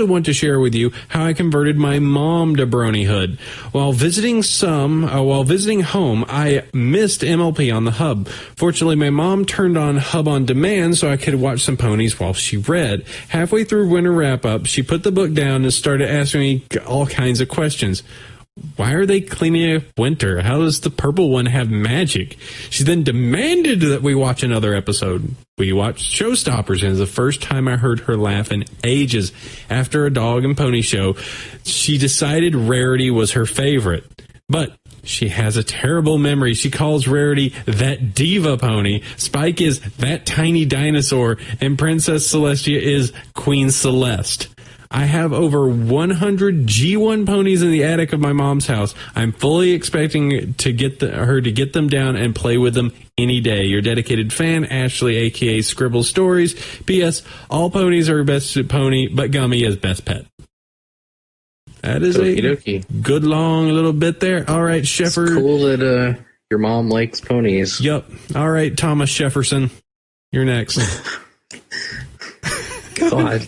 want to share with you how I converted my mom to Bronyhood. While visiting home, I missed MLP on the Hub. Fortunately, my mom turned on Hub on demand so I could watch some ponies while she read. Halfway through winter wrap-up, she put the book down and started asking me all kinds of questions. Why are they cleaning up winter? How does the purple one have magic? She then demanded that we watch another episode. We watched Showstoppers, and it's the first time I heard her laugh in ages. After a dog and pony show, she decided Rarity was her favorite. But she has a terrible memory. She calls Rarity that diva pony. Spike is that tiny dinosaur, and Princess Celestia is Queen Celeste. I have over 100 G1 ponies in the attic of my mom's house. I'm fully expecting to get her to get them down and play with them any day. Your dedicated fan, Ashley, a.k.a. Scribble Stories. P.S. All ponies are best pony, but Gummy is best pet. That is a good long little bit there. All right, Sheffer. It's cool that your mom likes ponies. Yep. All right, Thomas Shefferson. You're next. God.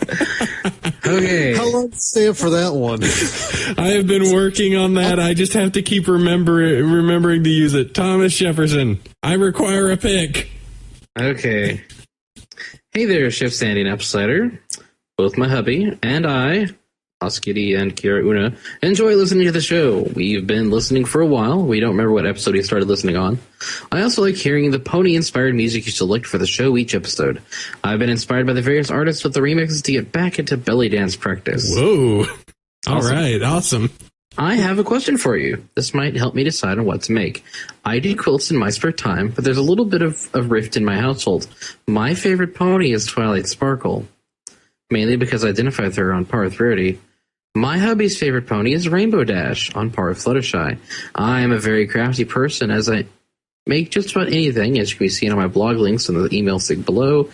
Okay. How long to stay up for that one? I have been working on that. I just have to keep remembering to use it. Thomas Jefferson, I require a pick. Okay. Hey there, Chef Sandy and Applecider. Both my hubby and I, Oskitty and Kira Una, enjoy listening to the show. We've been listening for a while. We don't remember what episode we started listening on. I also like hearing the pony-inspired music you select for the show each episode. I've been inspired by the various artists with the remixes to get back into belly dance practice. Whoa. All Awesome. right. Awesome. I have a question for you. This might help me decide on what to make. I do quilts in my spare time, but there's a little bit of a rift in my household. My favorite pony is Twilight Sparkle, mainly because I identify with her on par with Rarity. My hubby's favorite pony is Rainbow Dash, on par with Fluttershy. I am a very crafty person, as I make just about anything, as you can be seen on my blog links in the email sig below,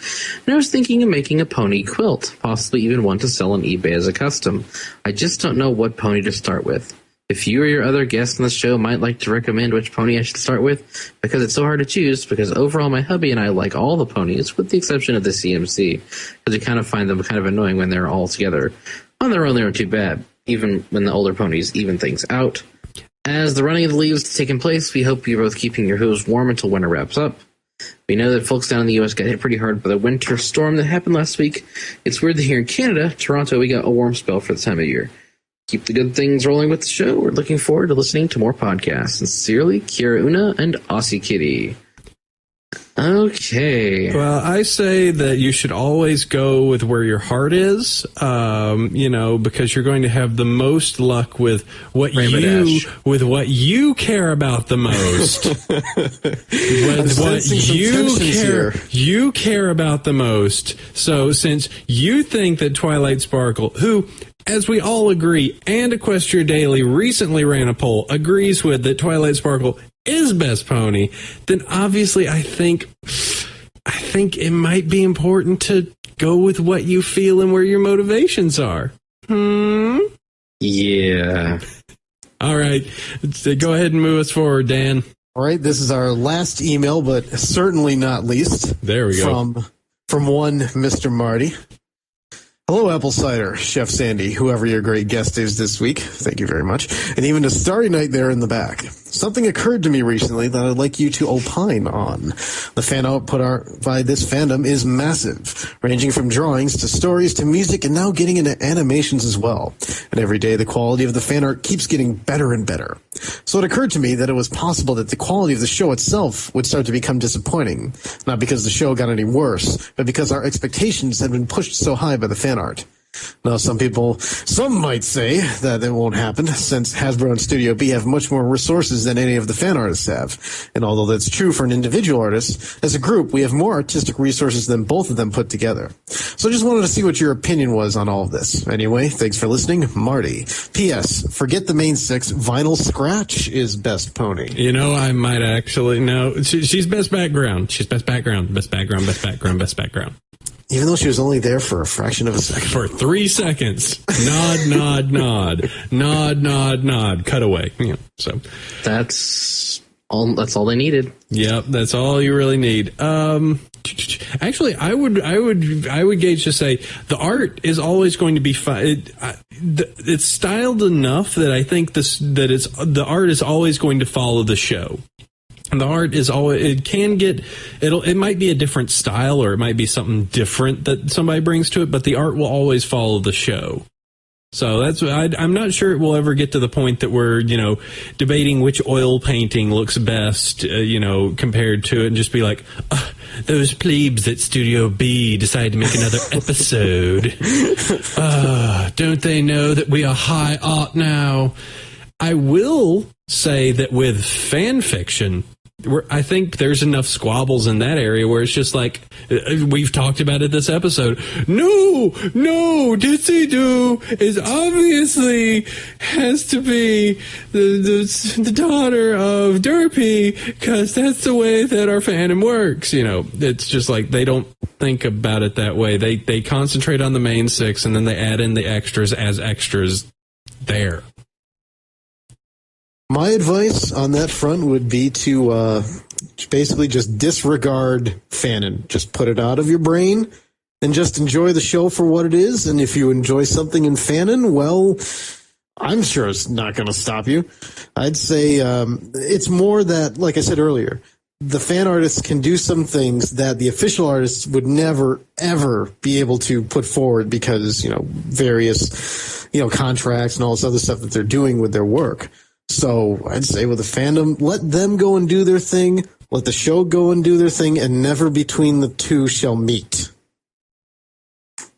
and I was thinking of making a pony quilt, possibly even one to sell on eBay as a custom. I just don't know what pony to start with. If you or your other guests on the show might like to recommend which pony I should start with, because it's so hard to choose, because overall my hubby and I like all the ponies, with the exception of the CMC, because we kind of find them kind of annoying when they're all together. On their own, they aren't too bad, even when the older ponies even things out. As the running of the leaves is taking place, we hope you're both keeping your hooves warm until winter wraps up. We know that folks down in the U.S. got hit pretty hard by the winter storm that happened last week. It's weird that here in Canada, Toronto, we got a warm spell for the time of year. Keep the good things rolling with the show. We're looking forward to listening to more podcasts. Sincerely, Kira Una and Aussie Kitty. Okay. Well, I say that you should always go with where your heart is, because you're going to have the most luck with what you care about the most. With what you care about the most. So since you think that Twilight Sparkle, who, as we all agree, and Equestria Daily recently ran a poll, agrees with that Twilight Sparkle is best pony, then obviously I think it might be important to go with what you feel and where your motivations are. Yeah. All right. Go ahead and move us forward, Dan. All right, this is our last email, but certainly not least. There we go. From one Mr. Marty. Hello, Apple Cider, Chef Sandy, whoever your great guest is this week. Thank you very much. And even to Starry Night there in the back. Something occurred to me recently that I'd like you to opine on. The fan output by this fandom is massive, ranging from drawings to stories to music and now getting into animations as well. And every day the quality of the fan art keeps getting better and better. So it occurred to me that it was possible that the quality of the show itself would start to become disappointing, not because the show got any worse, but because our expectations had been pushed so high by the fan art. Now, some might say that it won't happen, since Hasbro and Studio B have much more resources than any of the fan artists have. And although that's true for an individual artist, as a group, we have more artistic resources than both of them put together. So I just wanted to see what your opinion was on all of this. Anyway, thanks for listening, Marty. P.S. Forget the main six. Vinyl Scratch is best pony. I might actually know. She's best background. She's best background. Best background. Best background. Best background. Even though she was only there for a fraction of a second. For 3 seconds. Nod, nod, nod. Nod, nod, nod. Cut away. Yeah, so that's all they needed. Yep, that's all you really need. Actually, I would gauge to say the art is always going to be fun. It's styled enough that I think the art is always going to follow the show. And the art is always, it might be a different style or it might be something different that somebody brings to it, but the art will always follow the show. So I'm not sure it will ever get to the point that we're, debating which oil painting looks best, compared to it, and just be like, those plebes at Studio B decided to make another episode. Don't they know that we are high art now? I will say that with fan fiction, I think there's enough squabbles in that area where it's just like, we've talked about it this episode. No, Ditsy Doo is obviously has to be the daughter of Derpy because that's the way that our fandom works. It's just like they don't think about it that way. They concentrate on the main six and then they add in the extras as extras there. My advice on that front would be to basically just disregard fanon. Just put it out of your brain and just enjoy the show for what it is. And if you enjoy something in fanon, well, I'm sure it's not going to stop you. I'd say it's more that, like I said earlier, the fan artists can do some things that the official artists would never, ever be able to put forward because, various, contracts and all this other stuff that they're doing with their work. So I'd say with the fandom, let them go and do their thing, let the show go and do their thing, and never between the two shall meet.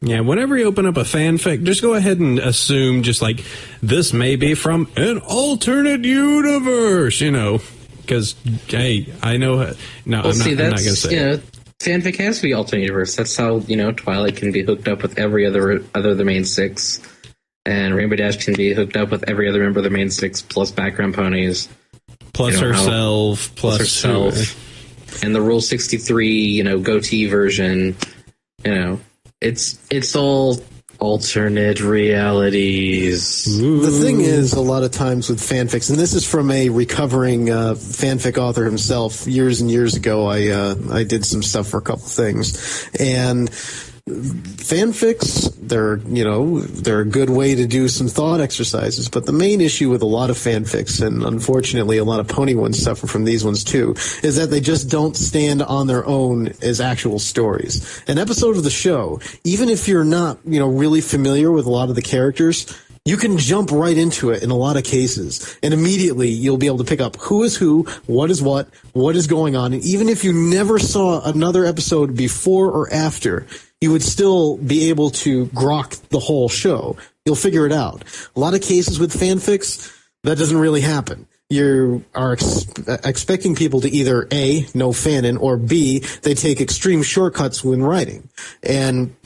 Yeah, whenever you open up a fanfic, just go ahead and assume just like, this may be from an alternate universe, because, hey, I know... No, I'm not going to say it. Fanfic has to be alternate universe. That's how, Twilight can be hooked up with every other the main six. And Rainbow Dash can be hooked up with every other member of the main six, plus background ponies. Plus herself. And the Rule 63, goatee version. It's all alternate realities. Ooh. The thing is, a lot of times with fanfics, and this is from a recovering fanfic author himself. Years and years ago, I did some stuff for a couple things. And fanfics, they're a good way to do some thought exercises, but the main issue with a lot of fanfics, and unfortunately a lot of pony ones suffer from these ones too, is that they just don't stand on their own as actual stories. An episode of the show, even if you're not, really familiar with a lot of the characters, you can jump right into it in a lot of cases, and immediately you'll be able to pick up who is who, what is going on, and even if you never saw another episode before or after, you would still be able to grok the whole show. You'll figure it out. A lot of cases with fanfics, that doesn't really happen. You are expecting people to either A, know fanon, or B, they take extreme shortcuts when writing. And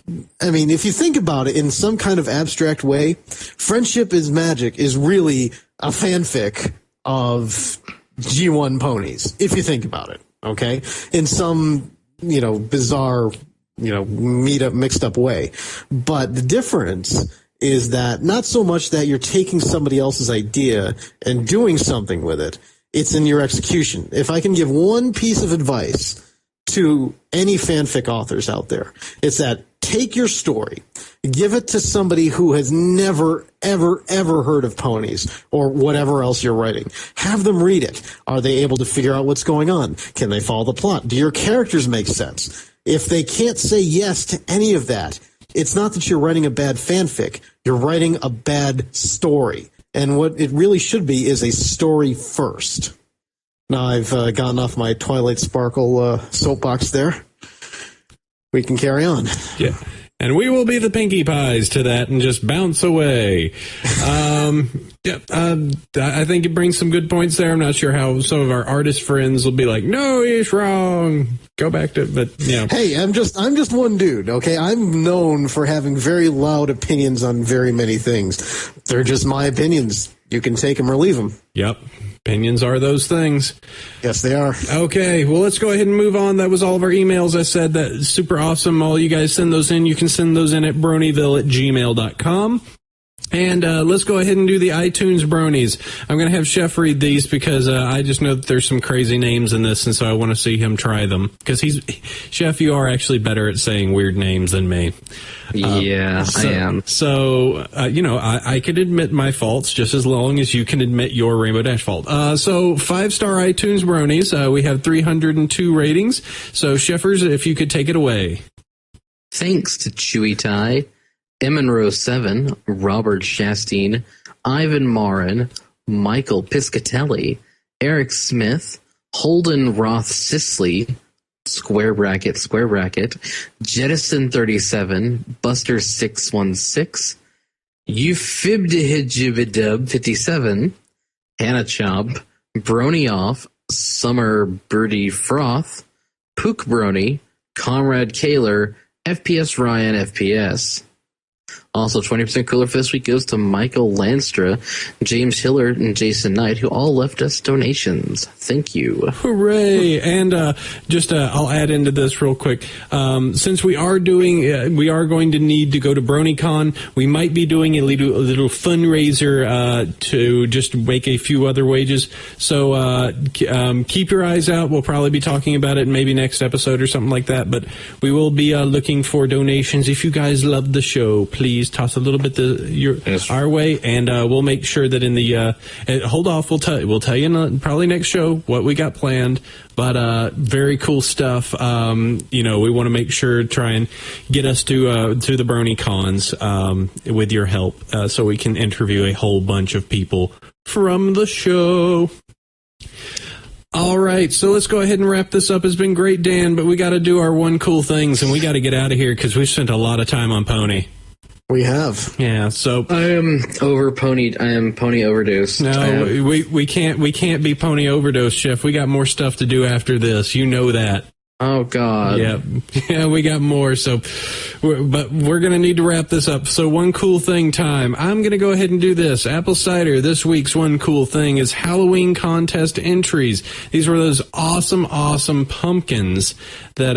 I mean, if you think about it in some kind of abstract way, Friendship is Magic is really a fanfic of G1 ponies, if you think about it, okay? In some, bizarre, mixed up way. But the difference is that not so much that you're taking somebody else's idea and doing something with it, it's in your execution. If I can give one piece of advice to any fanfic authors out there, it's that take your story, give it to somebody who has never, ever, ever heard of ponies or whatever else you're writing. Have them read it. Are they able to figure out what's going on? Can they follow the plot? Do your characters make sense? If they can't say yes to any of that, it's not that you're writing a bad fanfic. You're writing a bad story. And what it really should be is a story first. Now I've gotten off my Twilight Sparkle soapbox there. We can carry on. Yeah. And we will be the Pinkie Pies to that and just bounce away. I think it brings some good points there. I'm not sure how some of our artist friends will be like, no, he's wrong. Go back to, but yeah. Hey, I'm just one dude, okay? I'm known for having very loud opinions on very many things. They're just my opinions. You can take them or leave them. Yep. Opinions are those things. Yes, they are. Okay, well, let's go ahead and move on. That was all of our emails. I said that's super awesome. All you guys send those in. You can send those in at bronyville@gmail.com. And let's go ahead and do the iTunes bronies. I'm going to have Chef read these because I just know that there's some crazy names in this, and so I want to see him try them. Because Chef, you are actually better at saying weird names than me. I am. So, I can admit my faults just as long as you can admit your Rainbow Dash fault. So 5-star iTunes bronies. We have 302 ratings. So, Chefers, if you could take it away. Thanks to Chewy Tie, Emonroe 7, Robert Shastine, Ivan Marin, Michael Piscatelli, Eric Smith, Holden Roth Sisley, square bracket, Jettison 37, Buster 616, Euphibdihijibidub 57, Hannah Chomp, Brony Off, Summer Birdie Froth, Pook Brony, Conrad Kaler, FPS Ryan FPS. Also, 20% cooler for this week goes to Michael Lanstra, James Hillard, and Jason Knight, who all left us donations. Thank you. Hooray! And I'll add into this real quick. Since we are going to need to go to BronyCon, we might be doing a little fundraiser to just make a few other wages. So keep your eyes out. We'll probably be talking about it maybe next episode or something like that. But we will be looking for donations. If you guys love the show, please toss a little bit our way, and we'll make sure that in the hold off. We'll tell you in probably next show what we got planned. But very cool stuff. We want to make sure try and get us to the BronyCons with your help, so we can interview a whole bunch of people from the show. All right, so let's go ahead and wrap this up. It's been great, Dan, but we got to do our one cool things, and we got to get out of here because we've spent a lot of time on Pony. We have. Yeah, so I am pony overdose. No, we can't be pony overdose, Chef. We got more stuff to do after this. You know that. Oh God. Yeah, we got more. So, but we're gonna need to wrap this up. So, one cool thing time. I'm gonna go ahead and do this. Apple cider. This week's one cool thing is Halloween contest entries. These were those awesome pumpkins that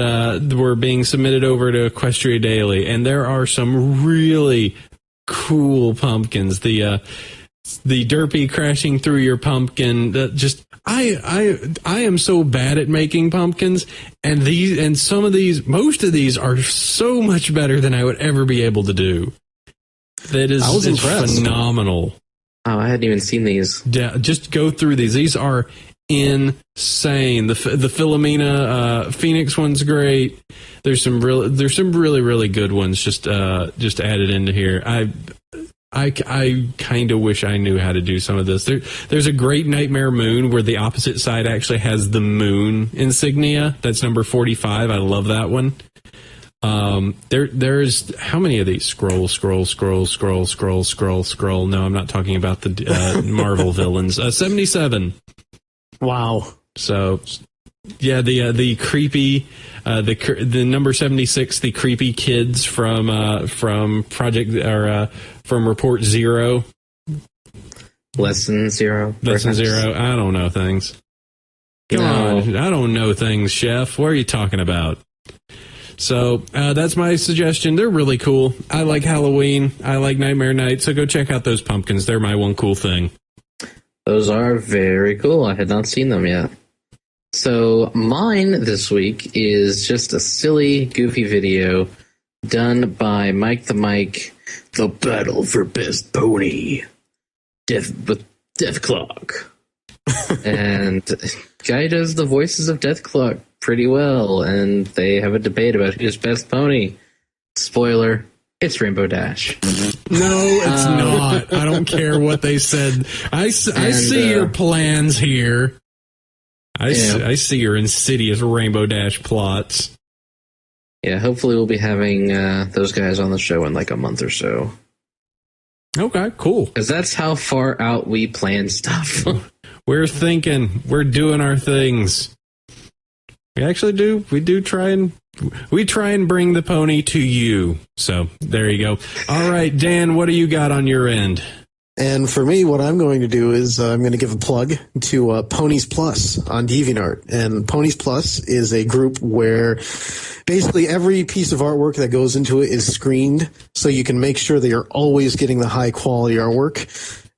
were being submitted over to Equestria Daily, and there are some really cool pumpkins. derpy crashing through your pumpkin. Just I am so bad at making pumpkins, and most of these are so much better than I would ever be able to do. That is, I was impressed. Phenomenal. Oh, I hadn't even seen these. Yeah, just go through these. These are insane. The Philomena Phoenix one's great. There's some really good ones just added into here. I kind of wish I knew how to do some of this. There's a great Nightmare Moon where the opposite side actually has the moon insignia. That's number 45. I love that one. There's how many of these? Scroll. No, I'm not talking about the Marvel villains. 77. Wow. So, yeah, the creepy, the number 76, the creepy kids from Project or from Report Zero. Lesson Zero. Lesson Zero. I don't know things. Come on, I don't know things, Chef. What are you talking about? So that's my suggestion. They're really cool. I like Halloween. I like Nightmare Night. So go check out those pumpkins. They're my one cool thing. Those are very cool. I had not seen them yet. So mine this week is just a silly, goofy video done by Mike the Mike, The Battle for Best Pony, with Deathclock. And guy does the voices of Deathclock pretty well, and they have a debate about who's best pony. Spoiler, it's Rainbow Dash. No, it's not. I don't care what they said. I see your plans here. I see your insidious Rainbow Dash plots. Yeah, hopefully we'll be having those guys on the show in like a month or so. Okay, cool. Because that's how far out we plan stuff. We're thinking. We're doing our things. We actually do. We try and bring the pony to you. So there you go. All right, Dan, what do you got on your end? And for me, what I'm going to do is I'm going to give a plug to Ponies Plus on DeviantArt. And Ponies Plus is a group where basically every piece of artwork that goes into it is screened, so you can make sure that you're always getting the high quality artwork.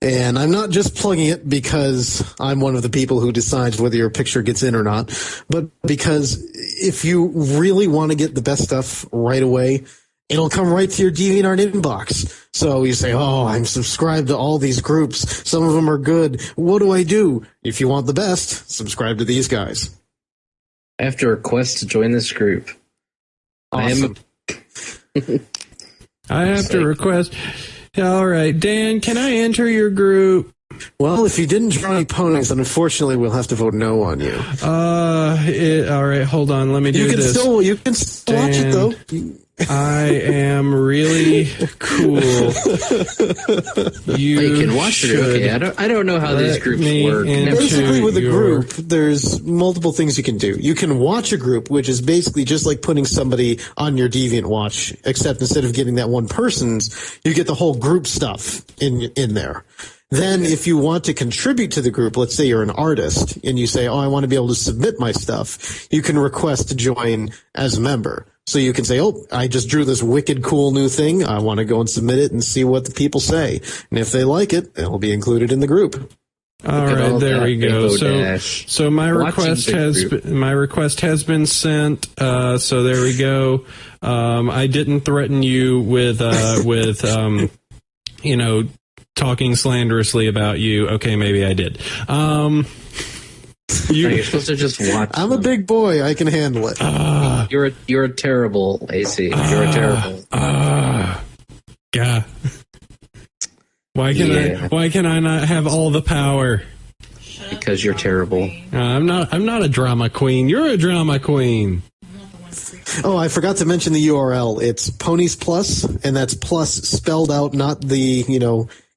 And I'm not just plugging it because I'm one of the people who decides whether your picture gets in or not, but because if you really want to get the best stuff right away, it'll come right to your DeviantArt inbox. So you say, oh, I'm subscribed to all these groups. Some of them are good. What do I do? If you want the best, subscribe to these guys. I have to request to join this group. Awesome. I have to request. All right, Dan, can I enter your group? Well, if you didn't draw any ponies, then unfortunately we'll have to vote no on you. All right, hold on. Let me do this. You can still watch it, though. I am really cool. You can watch it. Okay, I don't know how these groups work. Basically, with a group, there's multiple things you can do. You can watch a group, which is basically just like putting somebody on your Deviant Watch, except instead of getting that one person's, you get the whole group stuff in there. Then if you want to contribute to the group, let's say you're an artist and you say, oh, I want to be able to submit my stuff, you can request to join as a member. So you can say, oh, I just drew this wicked cool new thing. I want to go and submit it and see what the people say. And if they like it, it'll be included in the group. All right, there we go. So my request has been sent. So there we go. I didn't threaten you with talking slanderously about you. Okay, maybe I did. You're supposed to just watch. I'm a big boy. I can handle it. You're a terrible AC. You're a terrible. God. Why can I not have all the power? Because you're terrible. I'm not a drama queen. You're a drama queen. Oh, I forgot to mention the URL. It's Ponies Plus, and that's plus spelled out, not the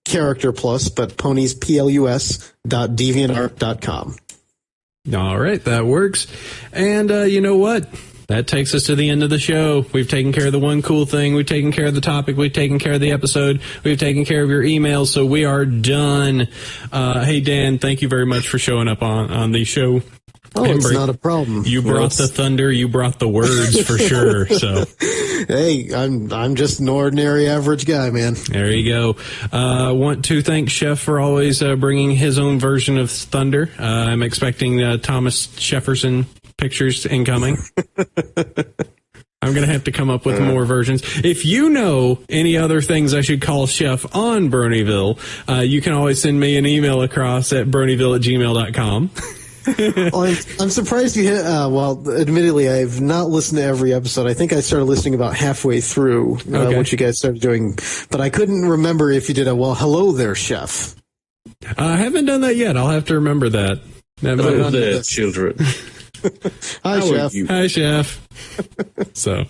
character plus, but ponies plus.deviantart.com. All right, that works. And you know what? That takes us to the end of the show. We've taken care of the one cool thing. We've taken care of the topic. We've taken care of the episode. We've taken care of your emails. So we are done. Hey, Dan, thank you very much for showing up on the show. Oh, it's Embry, not a problem. You brought the thunder. You brought the words for sure. So Hey, I'm just an ordinary average guy, man. there you go. Want to thank Chef for always bringing his own version of thunder. I'm expecting Thomas Jefferson pictures incoming. I'm going to have to come up with more versions. If you know any other things I should call Chef on Bronyville, you can always send me an email across at bronyville@gmail.com. Well, I'm surprised you hit. Well, admittedly, I've not listened to every episode. I think I started listening about halfway through Okay. what you guys started doing, but I couldn't remember if you did a well. Hello there, Chef. I haven't done that yet. I'll have to remember that. Hello there, children. Hi, How are Chef. you? Hi, Chef. So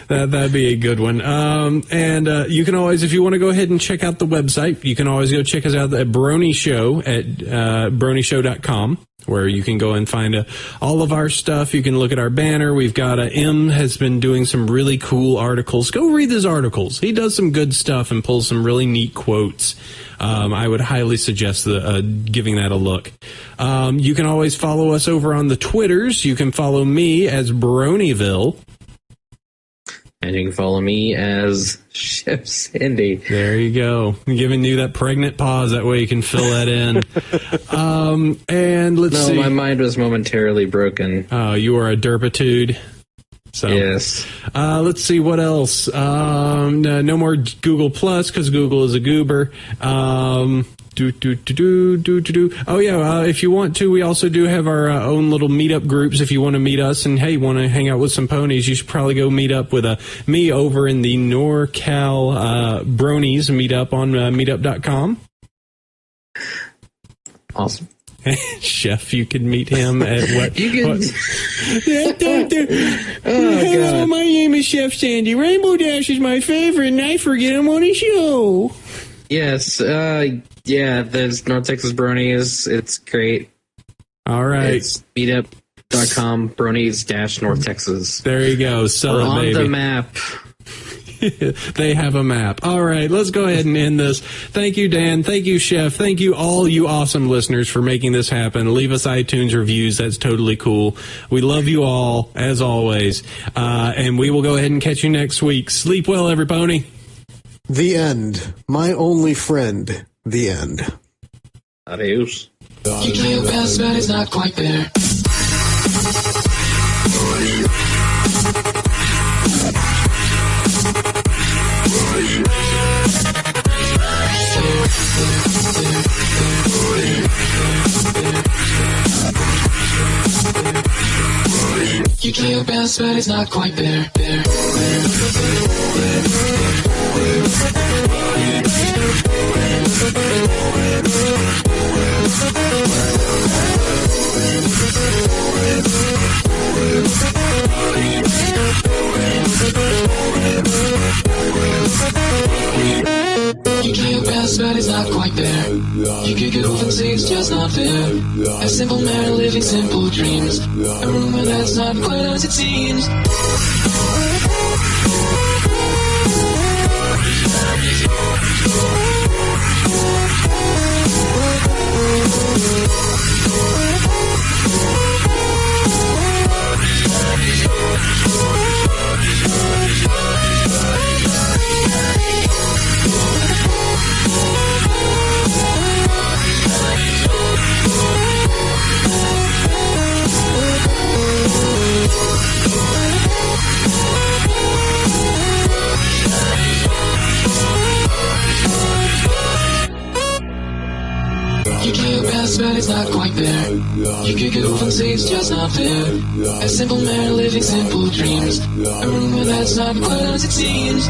that'd be a good one. And you can always, if you want to go ahead and check out the website, you can always go check us out at Brony Show at bronyshow.com, where you can go and find all of our stuff. You can look at our banner. We've got M has been doing some really cool articles. Go read his articles. He does some good stuff and pulls some really neat quotes. I would highly suggest giving that a look. You can always follow us over on the Twitters. You can follow me as Bronyville. And you can follow me as Chef Sandy. There you go. I'm giving you that pregnant pause. That way you can fill that in. And let's No, see. my mind was momentarily broken. Oh, you are a derpitude. So Yes. let's see what else. No more Google Plus because Google is a goober. Oh yeah. If you want to, we also do have our own little meetup groups. If you want to meet us and hey, want to hang out with some ponies, you should probably go meet up with me over in the NorCal Bronies meetup on meetup.com. Awesome. Chef, you could meet him at what? You can. Hello, my name is Chef Sandy. Rainbow Dash is my favorite, and I forget I'm on a show. Yes. Yeah. There's North Texas Bronies. It's great. All right, It's meetup.com Bronies - North Texas. there you go. Sell We're it, on baby. the map. They have a map. All right, let's go ahead and end this. Thank you, Dan. Thank you, Chef. Thank you, all you awesome listeners, for making this happen. Leave us iTunes reviews. That's totally cool. We love you all, as always. And we will go ahead and catch you next week. Sleep well, everybody. The end. My only friend. The end. Adios. You play your best, but it's not quite there. You play your best, but it's not quite there. You play your best, but it's not quite there. You kick it off and say it's just not fair. A simple man living simple dreams. A rumor that's not quite as it seems. You play your best, but it's not quite there. You kick it off and say it's just not fair. A simple man living simple dreams. A rumor that's not quite as it seems.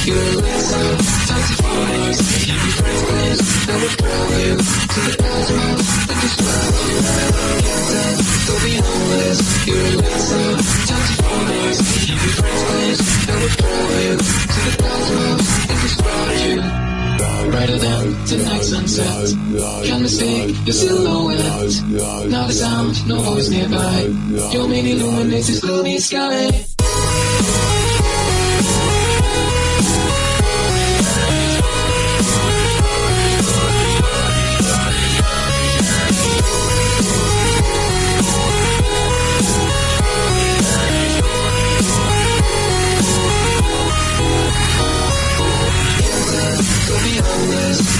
You're a little fancy foreigners. Keep your friends close. That would grow you to the cosmos and describe you. Don't be homeless. You're a little fancy foreigners. Keep your friends close. That would grow you to the cosmos and describe you. brighter than tonight's sunset. Can't mistake your silhouette. Not a sound, no voice nearby. Your main illuminates this gloomy sky.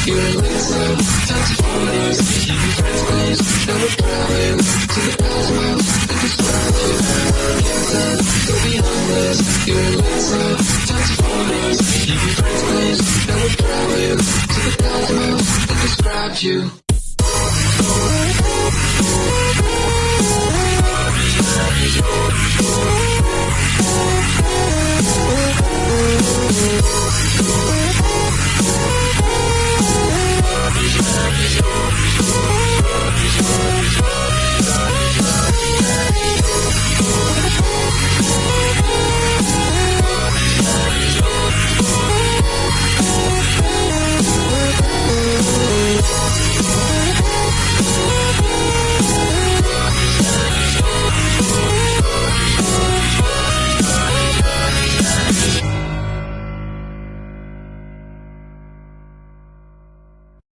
You're a laser, touch of photos. Keep your friends close, never problem. To the cosmos, and describe you. Go beyond this. You're a laser, touch of photos. Keep your friends close, never problem. To the cosmos, and describe you.